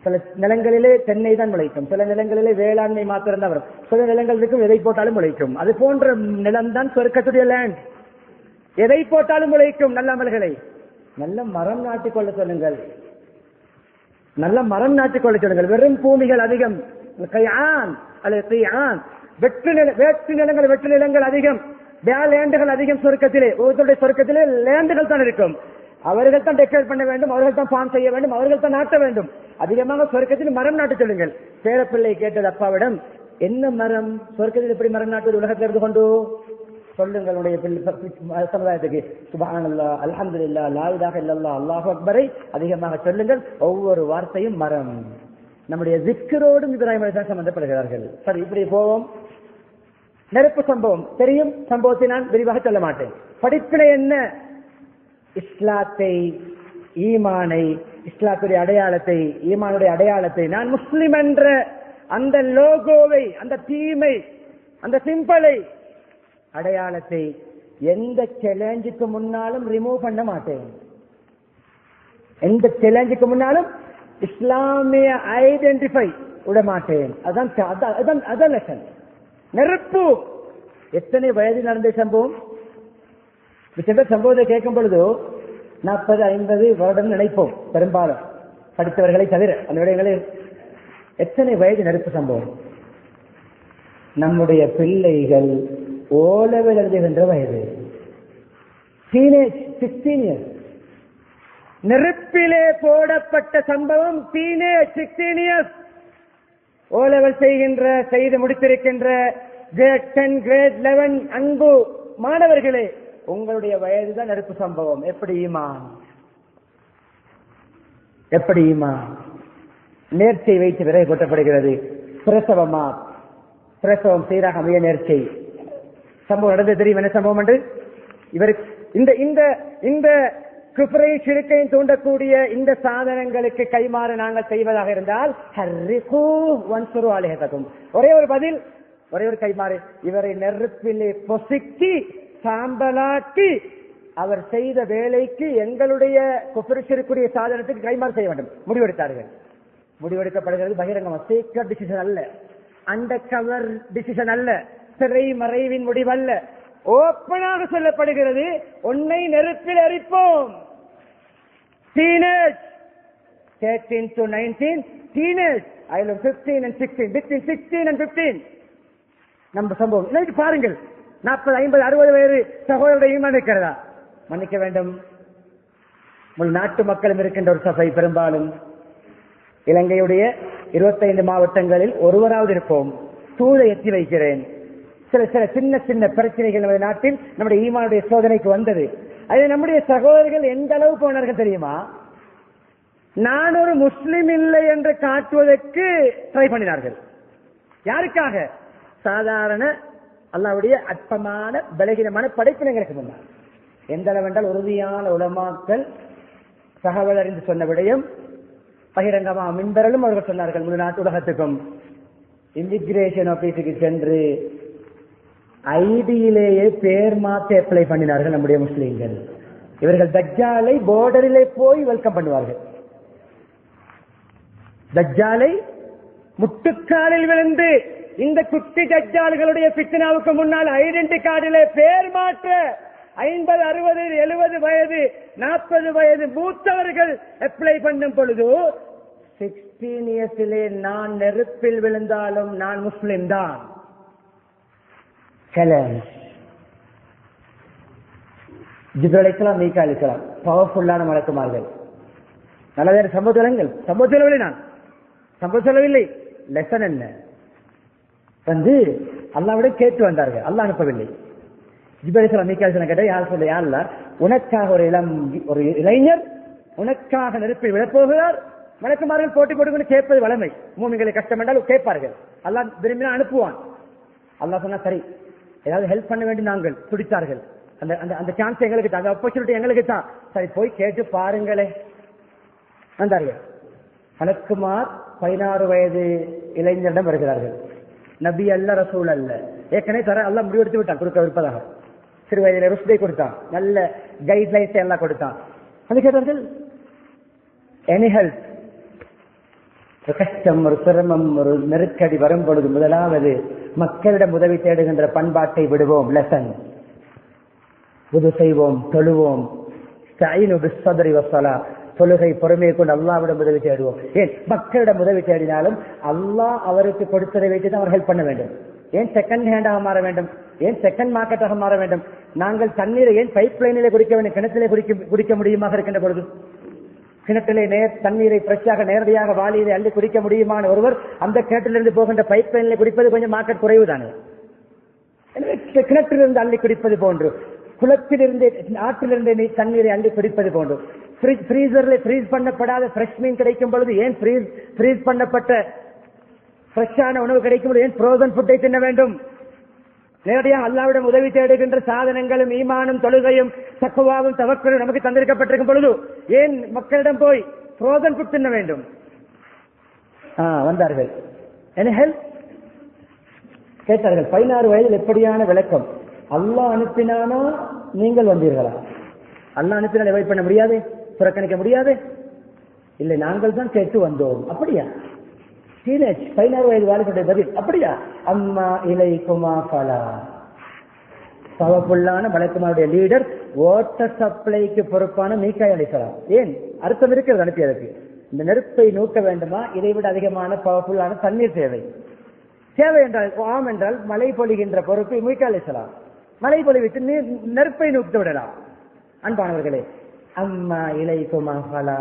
சில நிலங்களிலே தென்னை தான் விளைக்கும், சில நிலங்களிலே வேளாண்மை மாத்திரம் தான் வரும், சில நிலங்களுக்கு எதை போட்டாலும் விளைக்கும். அது போன்ற நிலம் தான் சொர்க்கத்துடைய லேண்ட். எதை போட்டாலும் விளைக்கும் நல்ல அமல்களை. நல்ல மரம் நாட்டிக்கொள்ள சொல்லுங்கள், நல்ல மரம் நாட்டிக்கொள்ள சொல்லுங்கள். வெறும் பூமிகள் அதிகம், வேற்று நிலங்கள் அதிகம், லேண்டுகள் அதிகம் சொர்க்கத்திலே. ஒவ்வொருடைய சொர்க்கத்திலே லேண்டுகள் தான் இருக்கும். அவர்கள் தான் டெக்கரேட் பண்ண வேண்டும், அவர்கள் தான் ஃபார்ம் செய்ய வேண்டும், அவர்கள் தான் நாட்ட வேண்டும். அதிகமாக சொர்க்கத்தில் மரம் நாட்ட சொல்லுங்கள். பேரப்பிள்ளை கேட்டது அப்பாவிடம், என்ன மரம், சொர்க்கத்தில் எப்படி மரம் நாட்டுவது உலகத்தில் இருந்து கொண்டு சொல்லுங்கள். சமுதாயத்துக்கு சுப்ஹானல்லாஹ், அல்ஹம்துலில்லாஹ், லா இலாஹ இல்லல்லாஹ், அல்லாஹு அக்பரை அதிகமாக சொல்லுங்கள். ஒவ்வொரு வார்த்தையும் மரம். நம்முடைய திக்ரோடும் இப்ராஹிம் அலைஹிஸ்ஸலாம் சம்பந்தப்படுகிறார்கள். சரி, இப்படி போவோம். நெருப்பு சம்பவம் தெரியும், சம்பவத்தை நான் விரிவாக சொல்ல மாட்டேன். படிப்பினை என்ன? இஸ்லாத்தை, ஈமானை, இஸ்லாத்துடைய அடையாளத்தை, ஈமானுடைய அடையாளத்தை, நான் முஸ்லிம் என்ற அந்த லோகோவை, அந்த தீமை, அந்த சிம்பிளை, அடையாளத்தை எந்த சேலஞ்சுக்கு முன்னாலும் ரிமூவ் பண்ண மாட்டேன். எந்த சேலஞ்சுக்கு முன்னாலும் இஸ்லாமிய ஐடென்டிஃபை விட மாட்டேன். அதான் லெசன். நெருப்பு எத்தனை வயது நடந்த சம்பவம்? சம்பவத்தை கேட்கும் பொழுது 40-50 வருடம் நினைப்போம், பெரும்பாலும் படித்தவர்களை தவிர. அந்த விடயங்களில் எத்தனை வயது நெருப்பு சம்பவம்? நம்முடைய பிள்ளைகள் ஓலவில் எழுதுகின்ற வயது, டீனேஜ் 16 years. நெருப்பிலே போடப்பட்ட சம்பவம் டீனேஜ் 16 years. ஓலவல் செய்து முடித்திருக்கின்ற கிரேட் 10, கிரேட் 11 அன்பு மாணவர்களே, உங்களுடைய வயதுதான் நெருப்பு சம்பவம். எப்படி ஈமான்? எப்படி ஈமான்? நேர்ச்சை வைத்து விரை கொட்டப்படுகிறது. பிரசவம் சீராக அமைய நேர்ச்சை சம்பவம் நடந்து தெரியும். என்ன சம்பவம் என்று இவருக்கு இந்த குஃப்ரை ஷிர்கையும் தூண்டக்கூடிய இந்த சாதனங்களுக்கு கைமாறு நாங்கள் செய்வதாக இருந்தால் ஒரே ஒரு பதில், ஒரே ஒரு கைமாறு, இவரை நெருப்பிலே பொசுக்கி சாம்பலாக்கி அவர் செய்த வேலைக்கு எங்களுடைய குஃப்ரை ஷிர்க்குடைய சாதனத்துக்கு கைமாறு செய்ய வேண்டும். முடிவெடுத்தார்கள். முடிவெடுக்கப்படுகிறது பகிரங்கமாக. சீக்ரெட் டிசிஷன் அல்ல, அண்டர் கவர் டிசிஷன் அல்ல, திரை மறைவின் முடிவல்ல, ஓப்பனாக சொல்லப்படுகிறது. உன்னை நெருப்பில் எரிப்போம். Teenage 13 to 19, teenage 15 and 16, between 16 and 15 நம்ம சம்பவம். இன்னைக்கு பாருங்கள், 40, 50, 60 வயது சகோதரருடைய ஈமான் இருக்கிறதா? மன்னிக்க வேண்டும், முழு நாட்டு மக்களும் இருக்கின்ற ஒரு சபை, பெரும்பாலும் இலங்கையுடைய 25 மாவட்டங்களில் ஒருவராவது இருப்போம். தூதை எத்தி வைக்கிறேன். சில சின்ன சின்ன பிரச்சனைகள் நமது நாட்டில் நம்முடைய ஈமானுடைய சோதனைக்கு வந்தது. அது நம்முடைய சகோதரர்கள் எந்த அளவு போனார்கள் தெரியுமா? நான் ஒரு முஸ்லிம் இல்லை என்று காட்டுவதற்கு ட்ரை பண்ணினார்கள். யாருக்காக? சாதாரண அல்லாஹ்வுடைய அற்பமான பலகீனமான படைப்பினங்களுக்கு முன்னால். எந்த அளவு என்றால், உறுதியான உலமாக்கள் தகவல் அறிந்து சொன்ன விடயம் பகிரங்கமா மின்பரலும் அவர்கள் சொன்னார்கள். முழு நாட்டு உலகத்துக்கும் இமிகிரேஷன் ஆபீஸுக்கு சென்று ஐடியிலேயே பேர் மாற்றி அப்ளை பண்ணினார்கள் நம்முடைய முஸ்லீம்கள். இவர்கள் தஜ்ஜாலை போர்டரிலே போய் வெல்கம் பண்ணுவார்கள். தஜ்ஜாலை முட்டுக்காலில் விழுந்து இந்த குட்டி தஜ்ஜால்களுடைய ஃபித்னாவுக்கு முன்னால் ஐடென்டி கார்டிலே பேர் மாற்ற 50, 60, 70 வயது 40 வயது மூத்தவர்கள் அப்ளை பண்ணும் பொழுது 16 இயர்ஸிலே நான் நெருப்பில் விழுந்தாலும் நான் முஸ்லிம் தான். ஜிப்ரீல் அலைஹிஸ்ஸலாம், மீகா அலைஹிஸ்ஸலாம் பவர்ஃபுல்லான மலக்குமார்கள். நல்ல சம்பவங்கள் சொல்லவில்லை, நான் சம்பவம் சொல்லவில்லை. லெசன் என்ன வந்து அல்லாவிட கேட்டு வந்தார்கள், அல்லாஹ் அனுப்பவில்லை. ஜிப்ரீல் மீகாயில் கேட்ட யார் சொல்ல, யார் இல்ல, உனக்காக ஒரு இளைஞர் உனக்காக நெருப்பில் விழப்போகிறார், மலக்குமார்கள் போட்டி போட்டுக்கொண்டு கேட்பது வளமை. மூமின்களை கஷ்டம் என்றால் கேட்பார்கள், அல்லாஹ் விரும்பினா அனுப்புவான். அல்லாஹ் சொன்னா சரி, ஏதாவது ஹெல்ப் பண்ண வேண்டும். நாங்கள் துடித்தார்கள், அந்த சான்ஸ் எங்களுக்கு தான், அந்த ஆப்பர்ச்சுனிட்டி எங்களுக்கு தான். சரி போய் கேட்டு பாருங்களே. வந்தார்கள். மலக்குமார் 16 வயது இளைஞரிடம் வருகிறார்கள். நபி அல்ல, ரசூல் அல்ல, ஏற்கனவே தர அல்லாஹ் முடிவெடுத்து விட்டான் கொடுக்க இருப்பதாக. சிறு வயதில் ருஷ்தை கொடுத்தான், நல்ல கைட்லைன்ஸ் எல்லாம் கொடுத்தான். வந்து கேட்டார்கள், எனி ஹெல்ப்? ஒரு கஷ்டம், ஒரு சிரமம், ஒரு நெருக்கடி வரும் பொழுது முதலாவது மக்களிடம் உதவி தேடுகின்ற பண்பாட்டை விடுவோம். லெசன் உது செய்வோம், தொழுவோம். தொழுகை பொறுமையை கொண்டு அல்லாவிடம் உதவி தேடுவோம். ஏன் மக்களிடம் உதவி தேடினாலும் அல்லாஹ் அவருக்கு கொடுத்ததை வைத்து அவர் ஹெல்ப் பண்ண வேண்டும். ஏன் செகண்ட் ஹேண்டாக மாற வேண்டும்? ஏன் செகண்ட் மார்க்கெட்டாக மாற வேண்டும்? நாங்கள் தண்ணீரை ஏன் பைப் லைனிலே குடிக்க வேண்டும்? கிணத்திலே குடிக்க முடியுமாக இருக்கின்ற பொழுது, கிணற்றிலே தண்ணீரை ஃப்ரெஷ்ஷாக நேரடியாக வாளியிலே அள்ளி குடிக்க முடியுமான ஒருவர் அந்த கிணற்றிலிருந்து போகின்ற பைப் லைனிலே குடிப்பது கொஞ்சம் மார்க்கெட் குறைவு தானே. கிணற்றிலிருந்து அள்ளி குடிப்பது போன்று, குளத்திலிருந்து ஆற்றிலிருந்து தண்ணீரை அள்ளி குடிப்பது போன்று, ஃப்ரீசர்ல ஃப்ரீஸ் பண்ணப்படாத ஃப்ரெஷ் மீன் கிடைக்கும் பொழுது ஏன் ஃப்ரீஸ் பண்ணப்பட்ட ஃப்ரெஷ்ஷான உணவு கிடைக்கும் பொழுது ஏன் ஃப்ரோசன் ஃபுட்டை தின்ன வேண்டும்? நேரடியாக அல்லாஹ்விடம் உதவி தேடுகின்ற சாதனங்களும் ஈமானும் தொழுகையும் தக்வாவும் தவக்கலும் நமக்கு தந்திருக்கப்பட்டிருக்கும் பொழுது ஏன் மக்களிடம் போய் ஃப்ரோசன் ஃபுட் தின்ன வேண்டும்? வந்தார்கள், என்ன ஹெல்ப் கேட்டார்கள். 16 வயதில் எப்படியான விளக்கம்? அல்லாஹ் அனுப்பினானா நீங்கள் வந்தீர்களா? அல்லாஹ் அனுப்பினால் வெயிட் பண்ண முடியாது, புறக்கணிக்க முடியாது. இல்லை, நாங்கள் தான் கேட்டு வந்தோம். அப்படியா? 16 வயது வாலிபுடைய பதில் அப்படியா? அம்மா இலைக்குமா பலா. பவர்ஃபுல்லான மலக்குமாருடைய லீடர், வாட்டர் சப்ளைக்கு பொறுப்பான மீகாயில் அலைஹிஸ்ஸலாம். ஏன் அர்த்தம் இருக்கிறது அனுப்பியதற்கு? இந்த நெருப்பை நூக்க வேண்டுமா? இதை விட அதிகமான பவர்ஃபுல்லான தண்ணீர் தேவை. தேவை என்றால் ஆம் என்றால் மழை பொழிகின்ற பொறுப்பு மீகாயில் அலைஹிஸ்ஸலாம். மழை பொழிவிட்டு நெருப்பை நூக்கிட்டு விடலாம். அன்பானவர்களே, அம்மா இலைக்குமா பலா.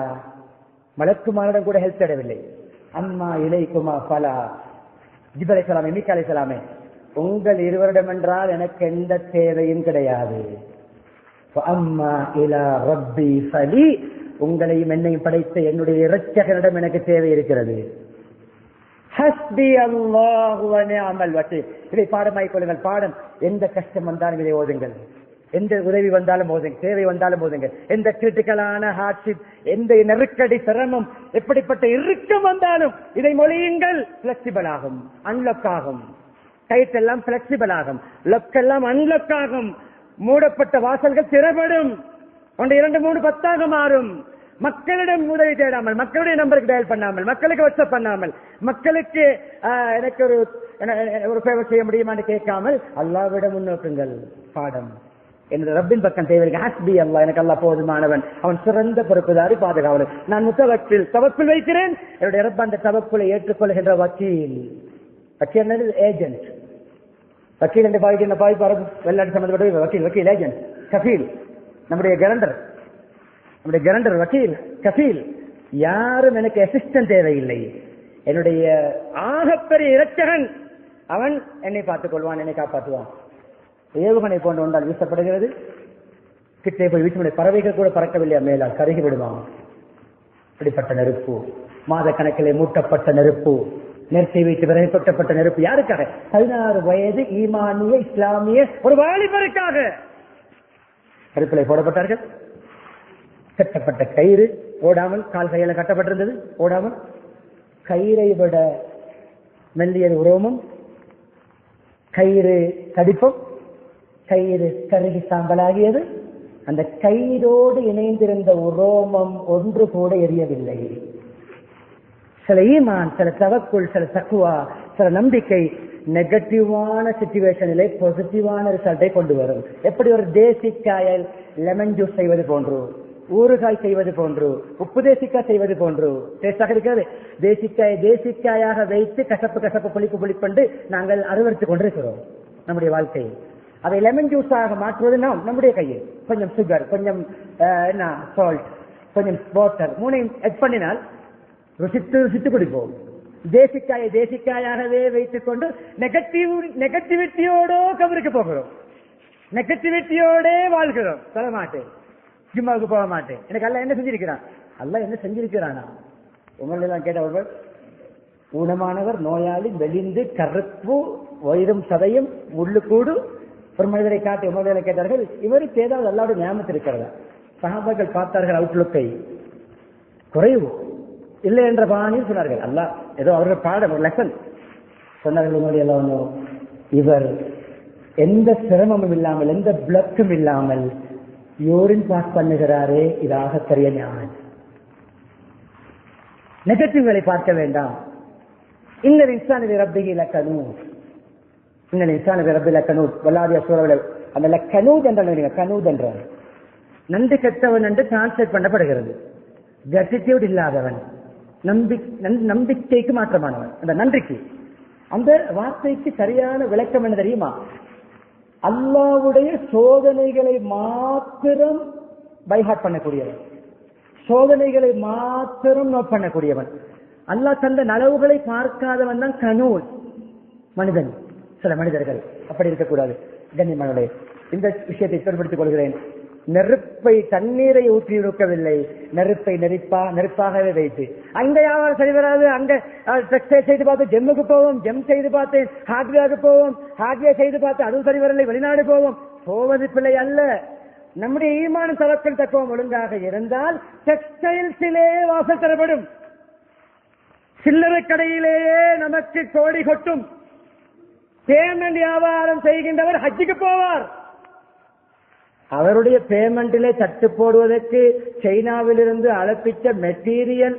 மலக்குமாரிடம் கூட ஹெல்ப் தேடவில்லை. அம்மா இலைக்குமா பலா. ஜிப்ரீல் அலைஹிஸ்ஸலாமே, மீகாயில் அலைஹிஸ்ஸலாமே, உங்கள் இருவரிடம் என்றால் எனக்கு எந்த தேவையும் கிடையாது. அம்மா இலா ரப்பி ஃபலி. உங்களையும் என்னையும் படைத்த என்னுடைய இரட்சகரிடம் எனக்கு தேவை இருக்கிறது. ஹஸ்பி அல்லாஹு வ நிஅமல் வக்கீல். இதை பாடமாய்க் கொள்ளுங்கள். பாடம், எந்த கஷ்டம் வந்தாலும் இதை ஓதுங்கள், எந்த உதவி வந்தாலும் ஓதுங்க, தேவை வந்தாலும் ஓதுங்க. எந்த கிரிட்டிக்கலான ஹார்ட்ஷிப், எந்த நெருக்கடி, சிரமம், எப்படிப்பட்ட இறுக்கம் வந்தாலும் இதை மொழியுங்கள். பிளெக்சிபிள் ஆகும், அன்லாக் ஆகும். டைட் எல்லாம் பிளெக்சிபிள் ஆகும், லொக் எல்லாம் அன்லாக் ஆகும். மூடப்பட்ட வாசல்கள் திறப்படும். 1 2 3 10 மாறும். மக்களிடம் உதவி தேடாமல், மக்களுடைய நம்பருக்கு டயல் பண்ணாமல், மக்களுக்கு வாட்ஸ்அப் பண்ணாமல், மக்களுக்கு எனக்கு ஒரு ஃபேவர் செய்ய முடியுமான்னு கேட்காமல் அல்லாஹ்விடம் முன்னோக்குங்கள். பாடம், எனது ரப்பின் பக்கம் தேவை. ஹஸ்பி அல்லாஹ், எனக்கு அல்லாஹ் போதுமானவன், அவன் சிறந்த பொறுப்புதாரி, பாதுகாவலன். நான் முத்தவக்கில் தவக்குள் வைக்கிறேன். என்னுடைய ரப்ப அந்த தவக்குலை ஏற்றுக்கொள்கின்ற வக்கீல். வக்கீல் ஏஜென்ட். வக்கீல் என்று பாய்க்கின்ற பாய்ப்பாரு வெள்ளாட்டு சம்பந்தப்பட்ட வக்கீல், வக்கீல் ஏஜென்ட், கஃபீல். நம்முடைய கரண்டர் வக்கீல், கஃபீல். யாரும் எனக்கு அசிஸ்டன்ட் தேவையில்லை. என்னுடைய ஆகப்பெரிய இரட்சகன் அவன் என்னை பார்த்துக் கொள்வான், என்னை காப்பாற்றுவான். ஏவுகணை போன்ற ஒன்றால் வீசப்படுகிறது, கிட்டே போய் வீச பறவைகள் கூட பறக்கவில்லையா மேலால் கருகி விடுவான். இப்படிப்பட்ட நெருப்பு, மாத கணக்கிலே மூட்டப்பட்ட நெருப்பு, நெருப்பை வைத்து விறகு கொட்டப்பட்ட நெருப்பு. யாருக்காக? 16 வயது ஈமானிய இஸ்லாமிய ஒரு வாலிபருக்காக நெருப்பிலே போடப்பட்டார்கள். கட்டப்பட்ட கயிறு ஓடாமல், கால் கையில கட்டப்பட்டிருந்தது ஓடாமல். கயிறை விட மெல்லியது உரோமம், கயிறு தடிப்பம், கயிறு கருகி சாம்பலாகியது. அந்த கயிறோடு இணைந்திருந்த உரோமம் ஒன்று கூட எரியவில்லை. சில ஈமான், சில தவக்குள், சில தக்குவா, சில நம்பிக்கை நெகட்டிவான சிச்சுவேஷனிலே பாசிட்டிவான ரிசல்ட்டை கொண்டு வரும். எப்படி ஒரு தேசிக்காயில் லெமன் ஜூஸ் செய்வது போன்று, ஊறுகாய் செய்வது போன்று, உப்பு தேசிக்காய் செய்வது போன்று டேஸ்டாக இருக்கிறது. தேசிக்காயாக வைத்து கசப்பு புளிப்பு நாங்கள் அறுவறுத்துக் கொண்டிருக்கிறோம் நம்முடைய வாழ்க்கையை. அதை லெமன் ஜூஸாக மாற்றுவது நம்முடைய கையில். கொஞ்சம் சுகர், கொஞ்சம் சால்ட், கொஞ்சம் வாட்டர், 3 ஆட் பண்ணினால் ருசித்து குடிப்போம். தேசிக்காயாகவே வைத்துக் கொண்டு நெகட்டிவிட்டியோட கபருக்கு போகிறோம், நெகட்டிவிட்டியோட வாழ்கிறோம். சொல்ல மாட்டேன், ஜிம்மாவுக்கு போக மாட்டேன், எனக்கு அல்ல என்ன செஞ்சிருக்கிறான், அல்ல என்ன செஞ்சிருக்கிறானா? உங்களெல்லாம் கேட்டவர்கள் ஊனமானவர், நோயாளி, வெளிந்து, கருப்பு, வயிறும் சதையும் முள்ளுக்கூடு ஒரு மனிதரை காட்டி உமர்களை கேட்டார்கள், இவருக்கு ஏதாவது அல்லாவுடைய ஞாபகத்தில் இருக்கிறதா? சஹாபாக்கள் பார்த்தார்கள் அவுட்லுக்கை, குறைவு இல்லை என்ற பாணியில் சொன்னார்கள். அல்லா ஏதோ அவர்கள் பாடம் ஒரு லெசன் சொன்னார்கள். உங்களுடைய எல்லாம் இவர் எந்த சிரமமும் இல்லாமல் எந்த பிளக்கும் இல்லாமல் யூரின் பாஸ் பண்ணுகிறாரே, இதாக தெரிய ஞானம். நெகட்டிவ்களை பார்க்க வேண்டாம். இன்னல் இன்சானி ரப்பிஹி லகனூத், இன்னல் இன்சானி ரப்பிஹி லகனூத். வல்லாதிய சூறாவில் அந்த லகனூத் என்ற கனூத் என்ற நன்றி கெட்டவன் என்று டிரான்ஸ்லேட் பண்ணப்படுகிறது. கிராட்டிடியூட் இல்லாதவன், நம்பிக்கைக்கு மாற்றமானவன். அந்த நன்றிக்கு, அந்த வார்த்தைக்கு சரியான விளக்கம் என்ன தெரியுமா? அல்லாஹ்வுடைய சோதனைகளை மாத்திரம் பைஹார்ட் பண்ணக்கூடியவன், சோதனைகளை மாத்திரம் நோட் பண்ணக்கூடியவன். அல்லாஹ் தந்த நலவுகளை பார்க்காதவன் தான் கனூன் மனிதன். சில மனிதர்கள் அப்படி இருக்கக்கூடாது. கண்ணியமானவர்களே, இந்த விஷயத்தை ஏற்படுத்திக் கொள்கிறேன். நெருப்பை தண்ணீரை ஊற்றி இருக்கவில்லை, நெருப்பை நெருப்பாகவே வைத்து. அங்க யாரும் சரி வராது, அங்க டெக்ஸ்டைல் செய்து பார்த்து ஜெம்முக்கு போவோம், ஜெம் செய்து பார்த்தேன் ஹார்ட்வேருக்கு போவோம், ஹார்ட்வேர் செய்து பார்த்து அதுவும் சரி வரலை, வெளிநாடு போவோம். போவது பிள்ளை அல்ல. நம்முடைய ஈமான் தவக்கல் தத்துவம் ஒழுங்காக இருந்தால் டெக்ஸ்டைல்ஸிலே வாசல் தரப்படும், சில்லறை கடையிலேயே நமக்கு கோடி கொட்டும். பேமெண்ட் வியாபாரம் செய்கின்றவர் ஹஜ்ஜுக்கு போவார். அவருடைய பேமெண்டிலே தட்டு போடுவதற்கு சைனாவிலிருந்து அழைப்பிச்ச மெட்டீரியல்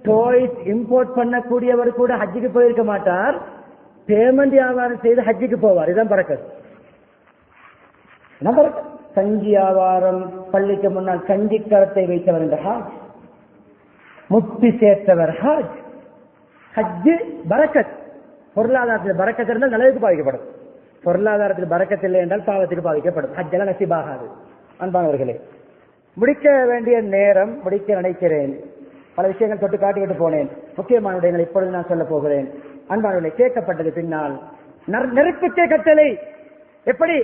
டாய்ஸ் இம்போர்ட் பண்ணக்கூடியவர் கூட ஹஜ்ஜுக்கு போயிருக்க மாட்டார். பேமெண்ட் வியாபாரம் செய்து ஹஜ்ஜுக்கு போவார். இதுதான் பரக்கத். கஞ்சி வியாபாரம், பள்ளிக்கு முன்னால் கஞ்சி கரத்தை வைத்தவர் என்ற ஹாஜ், முக்தி சேர்த்தவர் ஹாஜ். ஹஜ்ஜு பரக்கத். பொருளாதாரத்தில் பரக்கத் இருந்தால் நல்லதுக்கு பாதிக்கப்படும், பொருளாதாரத்தில் பரக்கத் இல்லை என்றால் பாவத்துக்கு பாதிக்கப்படும். ஹஜ்ஜெல்லாம் நசீபாகாது. அன்பானவர்களே, முடிக்க வேண்டிய நேரம், முடிக்க நினைக்கிறேன். பல விஷயங்கள் தொட்டு காட்டிவிட்டு போனேன். முக்கியமான விடயங்கள் இப்பொழுது நான் சொல்ல போகிறேன். அன்பானவர்களே, கேட்கப்பட்டது பின்னால் நெருப்புக்கே கட்டளை. எப்படி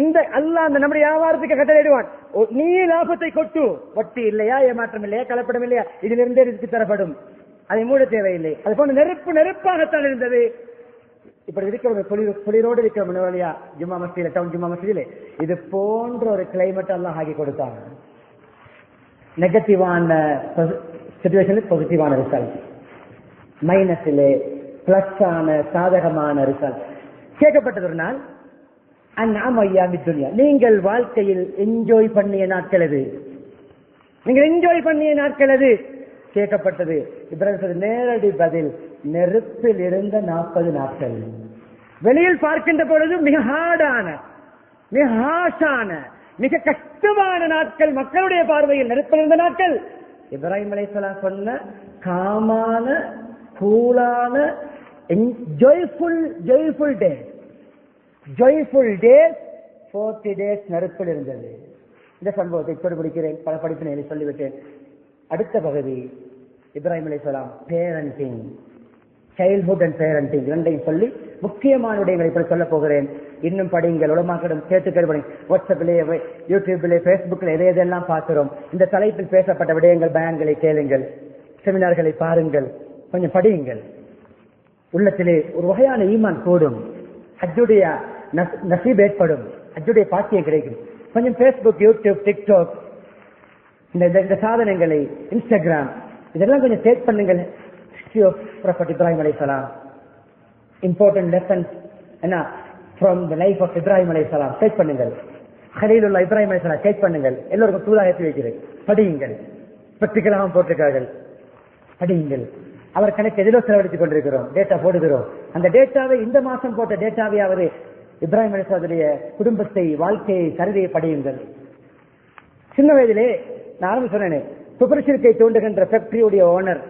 இந்த அல்லாஹ் அந்த நம்முடைய வியாபாரத்துக்கு கட்டளையிடுவான், நீ லாபத்தை கொட்டு, வட்டி இல்லையா, ஏமாற்றம் இல்லையா, கலப்படம் இல்லையா, இதிலிருந்தே ரிஸ்க் தரப்படும், அதை மூட தேவையில்லை. அது போன்ற நெருப்பாகத்தான் இருந்தது. இப்படி இருக்கிற குளிரோடு இருக்கிற ஜும்மா மஸ்ஜிதில, டவுன் ஜும்மா மஸ்ஜிதிலே இது போன்ற ஒரு கிளைமேட் எல்லாம் ஆகி கொடுத்தாங்க. நெகட்டிவான சிச்சுவேஷனுக்கு பாசிட்டிவான ரிசல்ட், மைனஸிலே பிளஸ் ஆன சாதகமான ரிசல்ட். கேட்கப்பட்டது ஒரு நாள், நீங்கள் வாழ்க்கையில் என்ஜாய் பண்ணிய நாட்கள் எது, நீங்கள் என்ஜாய் பண்ணிய நாட்கள் எது கேட்கப்பட்டது. இப்ராஹிம் நேரடி பதில், நெருப்பில் இருந்த 40 நாட்கள். வெளியில் பார்க்கின்ற பொழுது மிக ஹார்டான, மிக ஹாஷான, மிக கஷ்டமான நாட்கள், மக்களுடைய பார்வையில் நெருப்பில் இருந்த நாட்கள். இப்ராஹிம் அலைஹிஸ்ஸலாம் சொன்ன காமான, கூலான, ஜாய்ஃபுல் டேஸ் 40 டேஸ் நெருப்பில் இருந்தது. இந்த சம்பவத்தை இப்படி பிடிக்கிறேன், பல படிப்பினை சொல்லிவிட்டேன். அடுத்த பகுதி இப்ராஹிம் அலைஹிஸ்ஸலாம் பேரண்டிங், சைல்ட்ஹுட் அண்ட் பேரண்டிங் இரண்டையும் சொல்லி முக்கியமான விடயங்களை இப்படி சொல்ல போகிறேன். இன்னும் படிங்கள், உலமாக்களிடம் கேட்டுக்கொள்ளுங்கள். வாட்ஸ்அப்பிலே, யூடியூபிலே, பேஸ்புக்கில் எதையெல்லாம் பார்க்கிறோம். இந்த தலைப்பில் பேசப்பட்ட விடயங்கள், பயான்களை கேளுங்கள், செமினார்களை பாருங்கள், கொஞ்சம் படியுங்கள். உள்ளத்திலே ஒரு வகையான ஈமான் கூடும், ஹஜ்ஜுடைய நசீப் ஏற்படும், ஹஜ்ஜுடைய பாக்கியம் கிடைக்கும். கொஞ்சம் பேஸ்புக், யூடியூப், டிக்டாக், இந்த சாதனங்களை, இன்ஸ்டாகிராம், இதெல்லாம் கொஞ்சம் டேக் பண்ணுங்கள். இப்ராஹிம் அலைஹிஸ்ஸலாம் இம்பார்ட்டன்ட் லெசன்ஸ் என்ன from the life of Ibrahim அலைஹிஸ்ஸலாம் டேக் பண்ணுங்கள். கலீலுல்லாஹ் இப்ராஹிம் அலைஹிஸ்ஸலாம் டேக் பண்ணுங்கள். எல்லோருக்கும் தூதா ஏற்றி வைக்கிறேன், படியுங்கள். பத்திரிகையாக போட்டிருக்கார்கள், படியுங்கள். அவர் கணக்கு எதிரோ செலவழித்துக் கொண்டிருக்கிறோம், டேட்டா போடுகிறோம். அந்த டேட்டாவை இந்த மாசம் போட்ட டேட்டாவையாவது இப்ராஹிம் அலைஹிஸ்ஸலாமுடைய குடும்பத்தை, வாழ்க்கையை, சரிதையை படியுங்கள். சின்ன வயதிலே நானும் சொன்னேன், சுபர்ஷிற்கை தூண்டுகின்ற ஃபேக்டரியுடைய ஓனர்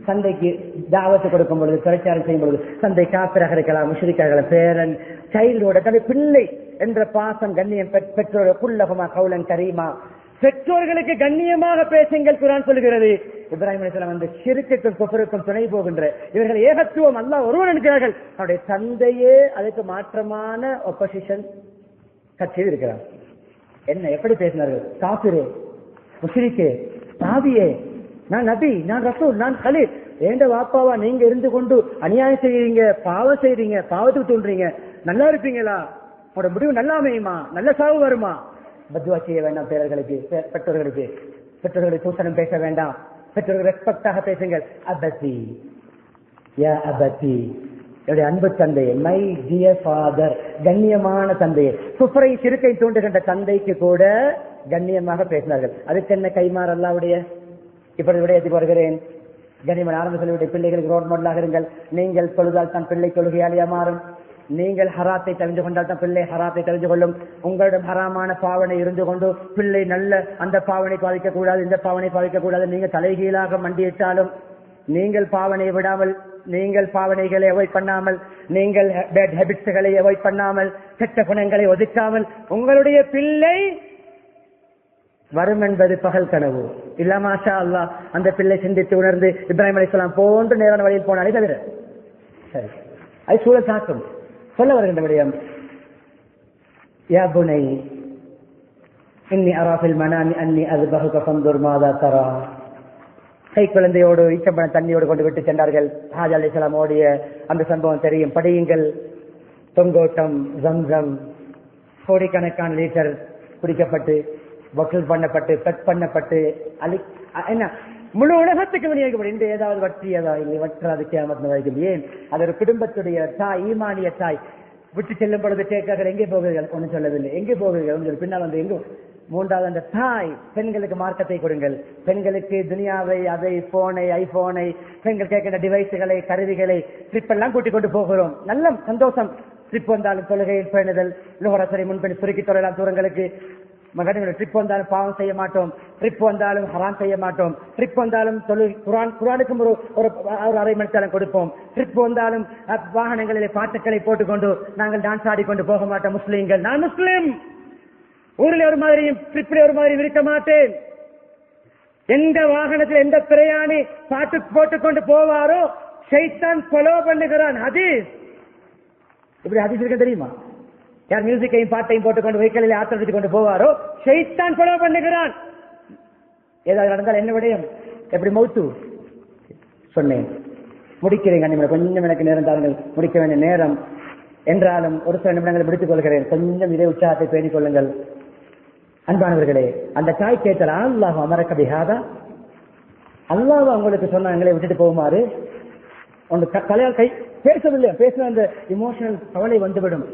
சந்தைக்கு தாவத்து கொடுக்கும் பொழுது, பிரச்சாரம் செய்யும் பொழுது, சந்தை காப்பிராக இருக்கலாம், முஷ்ரிக்காக இருக்கலாம், பேரன், சைல்டோட தன்னை பிள்ளை என்ற பாசம், கண்ணியம், பெற்றோர் குல்லகமா கவுலன் கரீமா, பெற்றோர்களுக்கு கண்ணியமாக பேசுங்கள் குர்ஆன் சொல்லுகிறது. இப்ராஹிம் அலைஹிஸ்ஸலாம் வந்து ஷிர்க்குக்கும் குஃப்ருக்கும் துணை போகின்ற இவர்கள் ஏகத்துவம் அல்லாஹ் ஒருவன் என்கிறார்கள். அவருடைய தந்தையே அதுக்கு மாற்றமான ஒப்போசிஷன் கட்சியில் இருக்கிறார். என்ன எப்படி பேசினார்கள்? காபிரே, முஷ்ரிக்கே, பாவியே, நான் நபி, நான் ரசூல், நான் கலீல், ஏண்ட வாப்பாவா நீங்க இருந்து கொண்டு அநியாயம் செய்யறீங்க, பாவம் செய்றீங்க, பாவத்துக்கு தோன்றீங்க, நல்லா இருப்பீங்களா? உங்களோட முடிவு நல்லா அமையுமா? நல்ல சாவு வருமா? பத்வா செய்ய வேண்டாம் பேரர்களுக்கு, பெற்றோர்களுக்கு. பெற்றோர்களை சூசனம் பேச வேண்டாம். பெற்றோர்கள் ரெஸ்பெக்டாக பேசுங்கள். அபதி, யா அபதி, என்னுடைய அன்பு தந்தையே, மை டியர் ஃபாதர், கண்ணியமான தந்தையே. குஃப்ரை சிறுக்கை தூண்டுகின்ற தந்தைக்கு கூட கண்ணியமாக பேசினார்கள். அதுக்கு என்ன கைமாறு அல்லாஹ்வுடைய? இப்படி விடயத்துக்கு வருகிறேன். கனிமன் ஆரம்ப சொல்லிவிடைய பிள்ளைகளுக்கு ரோல் மாடலாக இருங்கள். நீங்கள் தொழுதால் தான் பிள்ளை தொழுகையாளியா மாறும். நீங்கள் ஹராத்தை தெரிந்து கொண்டால் தான் பிள்ளை ஹராத்தை தெரிந்து கொள்ளும். உங்களிடம் ஹராமான பாவனை இருந்து கொண்டு பிள்ளை நல்ல அந்த பாவனை பாதிக்க கூடாது, இந்த பாவனை பாதிக்க கூடாது, நீங்க தலைகீழாக மண்டியிட்டாலும், நீங்கள் பாவனை விடாமல், நீங்கள் பாவனைகளை அவாய்ட் பண்ணாமல், நீங்கள் பேட் ஹேபிட்ஸ்களை அவாய்ட் பண்ணாமல், கெட்ட குணங்களை ஒதுக்காமல், உங்களுடைய பிள்ளை வரும் என்பது பகல் கனவு. இல்ல மாஷா அல்லாஹ் அந்த பிள்ளை சிந்தித்து உணர்ந்து இப்ராஹிம் அலைஹிஸ்ஸலாம் போன்று நேரான வழியில் போனாலே தவிர சரி அது சூழல் தாக்கும். சொல்ல வருகின்ற விடயம், யா புனை இன்னி அராஃபில் மனாமி அன்னி அஸ்பஹுக ஃபன்துர் மாதா தரா. கை குழந்தையோடு ஈச்சம்பழம் தண்ணியோடு கொண்டு விட்டு சென்றார்கள். ஹாஜா அலைஹிஸ்ஸலாம் ஓடிய அந்த சம்பவம் தெரியும். படியுங்கள். தொங்கோட்டம், ஜம்சம், கோடிக்கணக்கான லிட்டர் குடிக்கப்பட்டு, வக்கீல் பண்ணப்பட்டு, பெட் பண்ணப்பட்டு, என்ன முழு உலகத்துக்கு விநியோகிக்கப்படும். இன்று ஏதாவது வற்றியதா? இல்லை, வற்றாது கியாமத் வரைக்கும். ஏன்? அது ஒரு குடும்பத்துடைய தாய், ஈமானிய தாய். விட்டு செல்லும் பொழுது கேட்கார்கள், எங்கே போகிறீர்கள்? ஒன்றும் சொல்லவில்லை. எங்கே போகிறீர்கள்? பின்னால் வந்து எங்கும். மூன்றாவது அந்த தாய், பெண்களுக்கு மார்க்கத்தை கொடுங்கள். பெண்களுக்கு துனியாவை, அதை, போனை, ஐபோனை, பெண்கள் கேட்கின்ற டிவைஸுகளை, கருவிகளை, ட்ரிப் எல்லாம் கூட்டிக் கொண்டு போகிறோம். நல்ல சந்தோஷம். ட்ரிப் வந்தாலும் தொழுகையில் பேணுதல், லுஹரசரை முன்பின் சுருக்கி தொழலாம் தூரங்களுக்கு. மகன்களை ட்ரிப் வந்தாலும் பாவம் செய்ய மாட்டோம், ட்ரிப் வந்தாலும் ஹராம் செய்ய மாட்டோம், ட்ரிப் வந்தாலும் குரானுக்கும் ஒரு அரை மணி நேரம் கொடுப்போம், ட்ரிப் வந்தாலும் வாகனங்களிலே பாட்டுக்களை போட்டுக்கொண்டு நாங்கள் டான்ஸ் ஆடிக்கொண்டு போக மாட்டோம். முஸ்லீம்கள், நான் முஸ்லீம், ஊரில் ஒரு மாதிரியும் ட்ரிப்பில் ஒரு மாதிரி இருக்க மாட்டேன். எந்த வாகனத்தில் எந்த பிரயாணி பாட்டு போட்டுக்கொண்டு போவாரோ ஷைத்தான் ஃபாலோ பண்ணுகிறான். ஹதீஸ், இப்படி ஹதீஸ் இருக்க தெரியுமா? யார் மியூசிக்கையும் பாட்டையும் போட்டுக்கொண்டு வெஹிக்கிளில் ஆத்திரத்து கொண்டு போவாரோ ஷைத்தான் ஃபாலோ பண்ணுகிறான். ஏதாவது நடந்தால் என்ன விடயம்? எப்படி மௌத்து? சொன்னேன், முடிக்கிறேன். கொஞ்சம் எனக்கு நேரம் தாருங்கள், முடிக்க வேண்டிய நேரம் என்றாலும் ஒரு சில நிமிடங்களை முடித்துக் கொள்கிறேன். கொஞ்சம் இதே உற்சாகத்தை பேணிக் கொள்ளுங்கள். அன்பானவர்களே, அந்த தாய் கேட்டால், அல்லாஹ் அமரக்க பிஹாதா, அல்லாஹ் உங்களுக்கு சொன்ன எங்களை விட்டுட்டு போகுமாறு. ஒன்று தலையால் கை பேசவில்லை, பேசின அந்த இமோஷனல் கவலை வந்துவிடும்.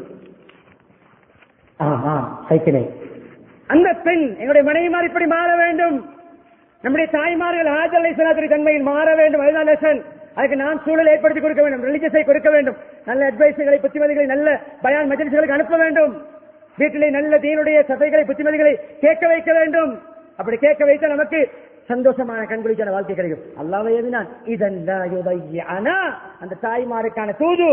சைக்கிளை அந்த பெண் எங்களுடைய மனைவிமார் இப்படி மாற வேண்டும். நம்முடைய தாய்மார்கள் ஹாஜர் அலைஹிஸ்ஸலாத்துடைய தன்மையில் மாற வேண்டும். அதுதான் லெசன். அதுக்கு நாம் சூழல் ஏற்படுத்தி கொடுக்க வேண்டும், ரிலிஜியஸை கொடுக்க வேண்டும், நல்ல அட்வைஸுகளை, புத்திமதிகளை நல்ல பயான் மஜ்லிஸ்களுக்கு அனுப்ப வேண்டும். வீட்டிலே நல்ல தீனுடைய சபைகளை, புத்திமதிகளை கேட்க வைக்க வேண்டும். அப்படி கேட்க வைத்த நமக்கு சந்தோஷமான கண்குளிக்கான வாழ்க்கை கிடைக்கும். அல்லாஹ்வை ஏவினான் இதன் அந்த தாய்மாருக்கான தூது,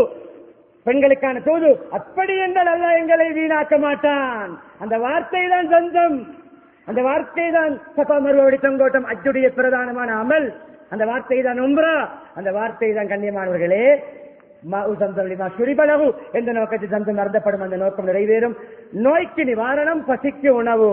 பெண்களுக்கான தூது. அப்படி என்றால் அல்லாஹ் எங்களை வீணாக்க மாட்டான். அந்த வார்த்தை தான் சொந்தம், அந்த வார்த்தை தான் சஃபா மர்வாவுடைய தொங்கோட்டம், அஜ்ஜுடைய பிரதானமான அமல். அந்த வார்த்தை தான் உம்ரா, அந்த வார்த்தை தான் கண்ணியமானவர்களே சுரிபலகு எந்த நோக்கத்தில் தந்தம் நடத்தப்படும் அந்த நோக்கம் நிறைவேறும். நோய்க்கு நிவாரணம், பசிக்கு உணவு.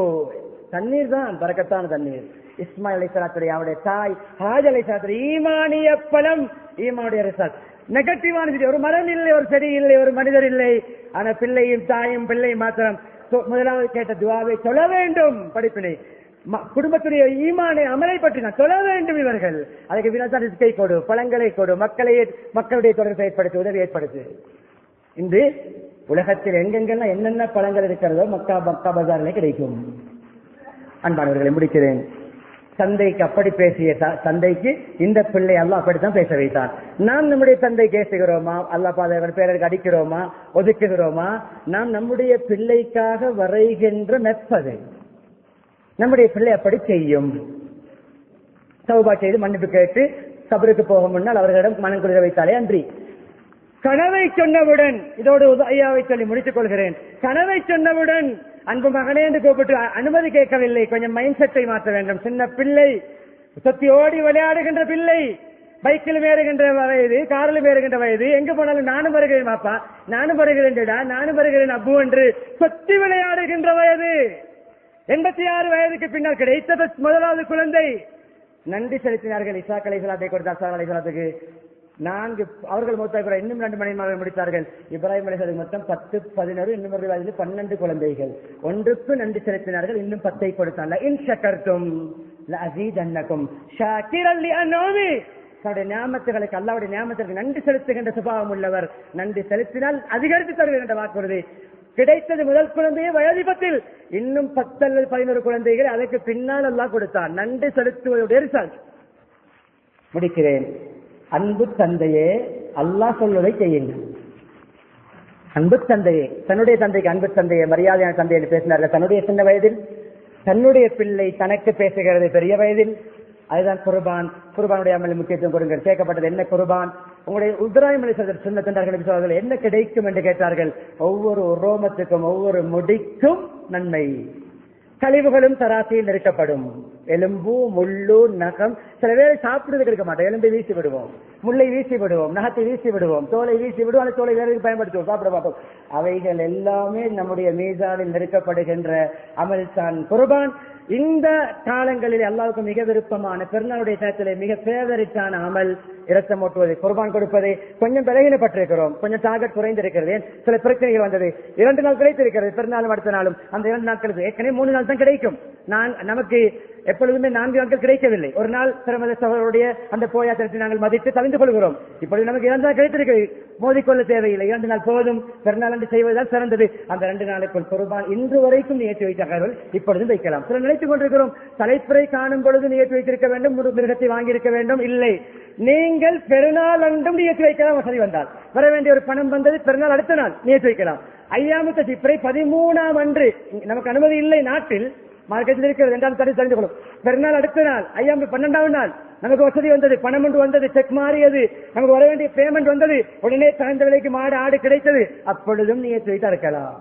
தண்ணீர் தான் பரக்கத்தான தண்ணீர். இஸ்மாயில் அலைஹிஸ்ஸலாத்துடைய அவருடைய தாய் ஹாஜர் அலைஹிஸ்ஸலாத்துடைய ஈமானிய பலம், ஈமானுடைய ரிசல்ட். நெகட்டிவான ஒரு மரம் இல்லை, ஒரு செடி இல்லை, ஒரு மனிதர் இல்லை. ஆனா பிள்ளையும் தாயும் பிள்ளையும் மாத்திரம். முதலாவது கேட்ட துவாவை சொல்ல வேண்டும். படிப்பினை குடும்பத்துடைய ஈமானை அமலை பற்றி நான் சொல்ல வேண்டும். இவர்கள் அதுக்கு வினோத ரிஸ்கை கொடு, பழங்களை கொடு, மக்களுடைய தொடர்பை ஏற்படுத்தி, உதவி ஏற்படுத்து. இன்று உலகத்தில் எங்கெங்கெல்லாம் என்னென்ன பழங்கள் இருக்கிறதோ மக்கா பஜாரிலே கிடைக்கும். அன்பானவர்களை முடிக்கிறேன். தந்தைக்கு அப்படி பேசிய தந்தைக்கு இந்த பிள்ளை அல்லாஹ் அப்படித்தான் பேச வைத்தான். நாம் நம்முடைய தந்தை பேசுகிறோமா? அல்லாஹ் பாதகன் பேருக்கு அடிக்கிறோமா, ஒதுக்குகிறோமா? நாம் நம்முடைய பிள்ளைக்காக வரைகின்ற மெப்பது நம்முடைய பிள்ளை அப்படி செய்யும். தௌபா செய்து மன்னிப்பு கேட்டு சபருக்கு போக முன்னால் அவர்களிடம் மனம் குளிர வைத்தாலே அன்றி. கனவை சொன்னவுடன், இதோடு ஐயாவை சொல்லி முடித்துக் கொள்கிறேன். கனவை சொன்னவுடன் அன்பு மகனே என்று கூப்பிட்டு அனுமதி கேட்கவில்லை. கொஞ்சம் மைண்ட் செட்டை மாற்ற வேண்டும். சின்ன பிள்ளை சுத்தி ஓடி விளையாடுகின்ற பிள்ளை, பைக்கில் ஏறுகின்ற வயது, காரில் ஏறுகின்ற வயது, எங்க போனாலும் நானும் வருகிறேன் பாப்பா, நானும் வருகிறேன்டா, நானும் வருகிறேன் அப்பு என்று சொத்தி விளையாடுகின்ற வயது. 86 வயதுக்கு பின்னால் கிடைத்தது முதலாவது குழந்தை. நன்றி செலுத்தினார்கள். இசாக் அலைஹிஸ்ஸலாத்தை கொடுத்தார் சார் அலைஹிஸ்ஸலாத்துக்கு. 4 அவர்கள் மொத்தம் இன்னும் 2 மனைவிமார்கள் முடித்தார்கள். இப்ராஹிம் அலைஹிஸ்ஸலாத்துக்கு மொத்தம் 10, 11, இன்னும் ஒரு வயதில் 12 குழந்தைகள். ஒன்றுக்கு நன்றி செலுத்தினார்கள். இன்னும் 10 கொடுத்தாங்க. இன் ஷக்கர்தும் லஅஸீதன்னகும் ஷாக்கிரன் லிஅன்உமி. தன்னுடைய நியாமத்துகளுக்கு, அல்லாஹ்வுடைய நியாமத்துக்கு நன்றி செலுத்துகின்ற சுபாவம் உள்ளவர். நன்றி செலுத்தினால் அதிகரித்து தருவேன் என்ற வாக்குறுதி. கிடைத்தது முதல் குழந்தையை வயோதிபத்தில். இன்னும் 10 அல்லது 11 குழந்தைகள் அதற்கு பின்னால் அல்லாஹ் கொடுத்தார். நன்றி செலுத்துவதுடைய ரிசல்ட். முடிக்கிறேன். அன்பு தந்தையே, அல்லாஹ் சொல்வதை செய்யுங்கள். அன்பு தந்தையே, தன்னுடைய தந்தைக்கு அன்பு தந்தையே, மரியாதையான தந்தை என்று பேசினார்கள். தன்னுடைய சின்ன வயதில் தன்னுடைய பிள்ளை தனக்கு பேசுகிறது பெரிய வயதில். அதுதான் குர்பான். குர்பானுடைய அமல் முக்கியத்துவம் கொடுங்கள். கேட்கப்பட்டது என்ன குர்பான்? உங்களுடைய இப்ராஹிம் அலைஹிஸ்ஸலாம் சொன்ன தந்தார்கள், என்ன கிடைக்கும் என்று கேட்டார்கள். ஒவ்வொரு ரோமத்துக்கும், ஒவ்வொரு முடிக்கும் நன்மை. கழிவுகளும் தராசியில் நெருக்கப்படும். எலும்பு, முள்ளு, நகம். சில பேர் சாப்பிடுறதுக்கு இருக்க மாட்டோம். எலும்பை வீசி விடுவோம், முள்ளை வீசி விடுவோம், நகத்தை வீசி விடுவோம், தோலை வீசி விடுவோம். அந்த தோலை வேறு பயன்படுத்துவோம், சாப்பிட மாட்டோம். அவைகள் எல்லாமே நம்முடைய மீசானில் நெருக்கப்படுகின்ற அமல் தான் குர்பான். இந்த காலங்களில் அல்லாஹ்வுக்கு மிக விருப்பமான பெருநாளுடைய நேரத்திலே மிக ஃபேவரிட்டான அமல் இரத்தம் ஓட்டுவது, குர்பான் கொடுப்பது. கொஞ்சம் விலகினப்பட்டிருக்கிறோம், கொஞ்சம் டார்கெட் குறைந்திருக்கிறது. சில பிரச்சனைகள் வந்தது. 2 நாள் கிடைத்திருக்கிறது, பெருநாளும் அடுத்த நாளும். அந்த 2 நாட்களுக்கு ஏற்கனவே 3 நாள் தான் கிடைக்கும். நமக்கு எப்பொழுதுமே 4 நாட்கள் கிடைக்கவில்லை. ஒரு நாள் பிரமத சகோதரருடைய அந்த போயாத்திரத்தை நாங்கள் மதித்து தவிர்த்து கொள்கிறோம். இப்பொழுது நமக்கு 2 நாள் கிடைத்திருக்கிறது, மோதிக்கொள்ள தேவையில்லை. 2 நாள் போதும். பெருநாள் என்று செய்வதுதான் சிறந்தது. அந்த 2 நாளுக்குள் குர்பான் இன்று வரைக்கும் நியத்து வைத்தார்கள், இப்பொழுதும் வைக்கலாம். சில நினைத்துக் கொண்டிருக்கிறோம், தலைப்புரை காணும் பொழுது நியத்து வைத்திருக்க வேண்டும், மிருகத்தை வாங்கியிருக்க வேண்டும். இல்லை, நீங்கள் பெருநாள் அன்றும் நியத்து வைக்கலாம். வசதி வந்தால் வர வேண்டிய ஒரு பணம் வந்தது, பெருநாள் அடுத்த நாள் நியத்து வைக்கலாம். ஐயாமு தஷிப்ரை 13ஆம் அன்று நமக்கு அனுமதி இல்லை நாட்டில், மார்க்கெட்டில் இருக்கிறது என்றால் தெரிந்து கொள்ளும். பெருநாள் அடுத்த நாள், ஐயாம் 12ஆம் நாள் நமக்கு வசதி வந்தது, பணம் ஒன்று வந்தது, செக் மாறியது, நமக்கு வர வேண்டிய பேமெண்ட் வந்தது, உடனே தகுந்த விலைக்கு மாடு ஆடு கிடைத்தது, அப்பொழுதும் நியத்து வைத்து அறுக்கலாம்.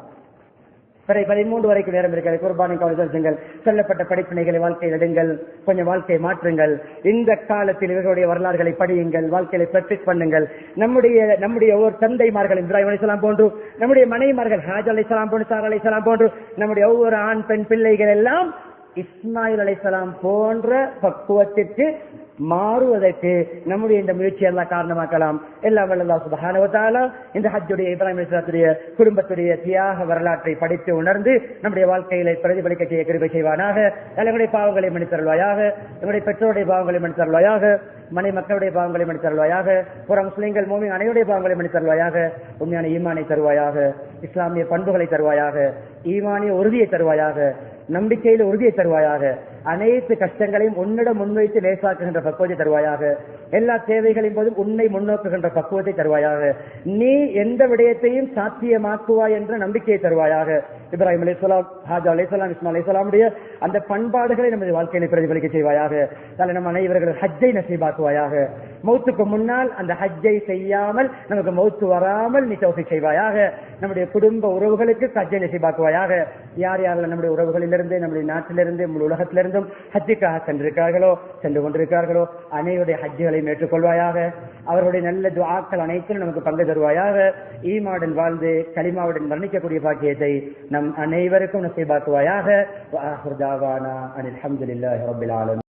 13 வரைக்கும் நேரம் இருக்கிறது. குர்பானை கவனிங்கள். சொல்லப்பட்ட படிப்பினைகளை வாழ்க்கையில் எடுங்கள், கொஞ்சம் வாழ்க்கையை மாற்றுங்கள். இந்த காலத்தில் இவர்களுடைய வரலாறுகளை படியுங்கள், வாழ்க்கையை பிராக்டிஸ் பண்ணுங்கள். நம்முடைய ஒவ்வொரு தந்தைமார்கள் இப்ராஹிம் அலைஹிஸ்ஸலாம் போன்று, நம்முடைய மனைவிமார்கள் ஹாஜர் அலைஹிஸ்ஸலாம் போன்று, சாரா அலைஹிஸ்ஸலாம் போன்று, நம்முடைய ஒவ்வொரு ஆண் பெண் பிள்ளைகள் எல்லாம் இஸ்மாயில் அலைஹிஸ்ஸலாம் போன்ற பக்குவத்திற்கு மாறுவதற்கு நம்முடைய இந்த முயற்சி எல்லாம் காரணமாக்கலாம். எல்லாம் அல்லாஹ் சுப்ஹானஹு வ தஆலா இந்த ஹஜ்ஜுடைய இப்ராஹிம் அலைஹிஸ்ஸலாத்துடைய குடும்பத்துடைய தியாக வரலாற்றை படித்து உணர்ந்து நம்முடைய வாழ்க்கையில பிரதிபலிக்க செய்ய கிருபை செய்வானாக. எங்களுடைய பாவங்களை மன்னித்தருள்வாயாக, எங்களுடைய பெற்றோருடைய பாவங்களை மன்னித்தருள்வாயாக, மனை மக்களுடைய பாவங்களை மன்னித்தருள்வாயாக, புற முஸ்லிம்கள் மூமின் அனைவருடைய பாவங்களை மன்னித்தருள்வாயாக, உண்மையான ஈமானை தருவாயாக, இஸ்லாமிய பண்புகளை தருவாயாக, ஈமானிய உறுதியை தருவாயாக, நம்பிக்கையில உறுதியை தருவாயாக, அனைத்து கஷ்டங்களையும் உன்னிடம் முன்வைத்து லேசாக்குகின்ற பக்குவத்தை தருவாயாக, எல்லா தேவைகளின் போதும் உன்னை முன்னோக்குகின்ற பக்குவத்தை தருவாயாக, நீ எந்த விடயத்தையும் சாத்தியமாக்குவாய் என்ற நம்பிக்கையை தருவாயாக. இப்ராஹிம் அலைஹிஸ்ஸலாம், ஹாஜர் அலைஹிஸ்ஸலாம், இஸ்மாயில் அலைஹிஸ்ஸலாமுடைய அந்த பண்பாடுகளை நமது வாழ்க்கையை பிரதிபலிக்க செய்வாயாக. நம் அனைவர்கள் ஹஜ்ஜை நசீபாக்குவாயாக. மௌத்துக்கு முன்னால் அந்த ஹஜ்ஜை செய்யாமல் நமக்கு மௌத்து வராமல் நீ தௌஃபீக் செய்வாயாக. நம்முடைய குடும்ப உறவுகளுக்கு ஹஜ்ஜை நசீபாக்குவாயாக. யார் யாரெல்லாம் நம்முடைய உறவுகளிலிருந்து, நம்முடைய நாட்டிலிருந்து, உலகத்திலிருந்தும் ஹஜ்ஜுக்காக சென்றிருக்கிறார்களோ, சென்று கொண்டிருக்கிறார்களோ, அனைவருடைய ஹஜ்ஜுகளையும் ஏற்றுக்கொள்வாயாக. அவர்களுடைய நல்ல துஆக்கள் அனைத்திலும் நமக்கு பங்கு தருவாயாக. ஈமாவுடன் வாழ்ந்து கலிமாவுடன் வர்ணிக்கக்கூடிய பாக்கியத்தை நம் அனைவருக்கும் நசீபாக்குவாயாக. வஆஹிரு தஅவானா அனில் ஹம்துலில்லாஹி ரப்பில் ஆலமீன்.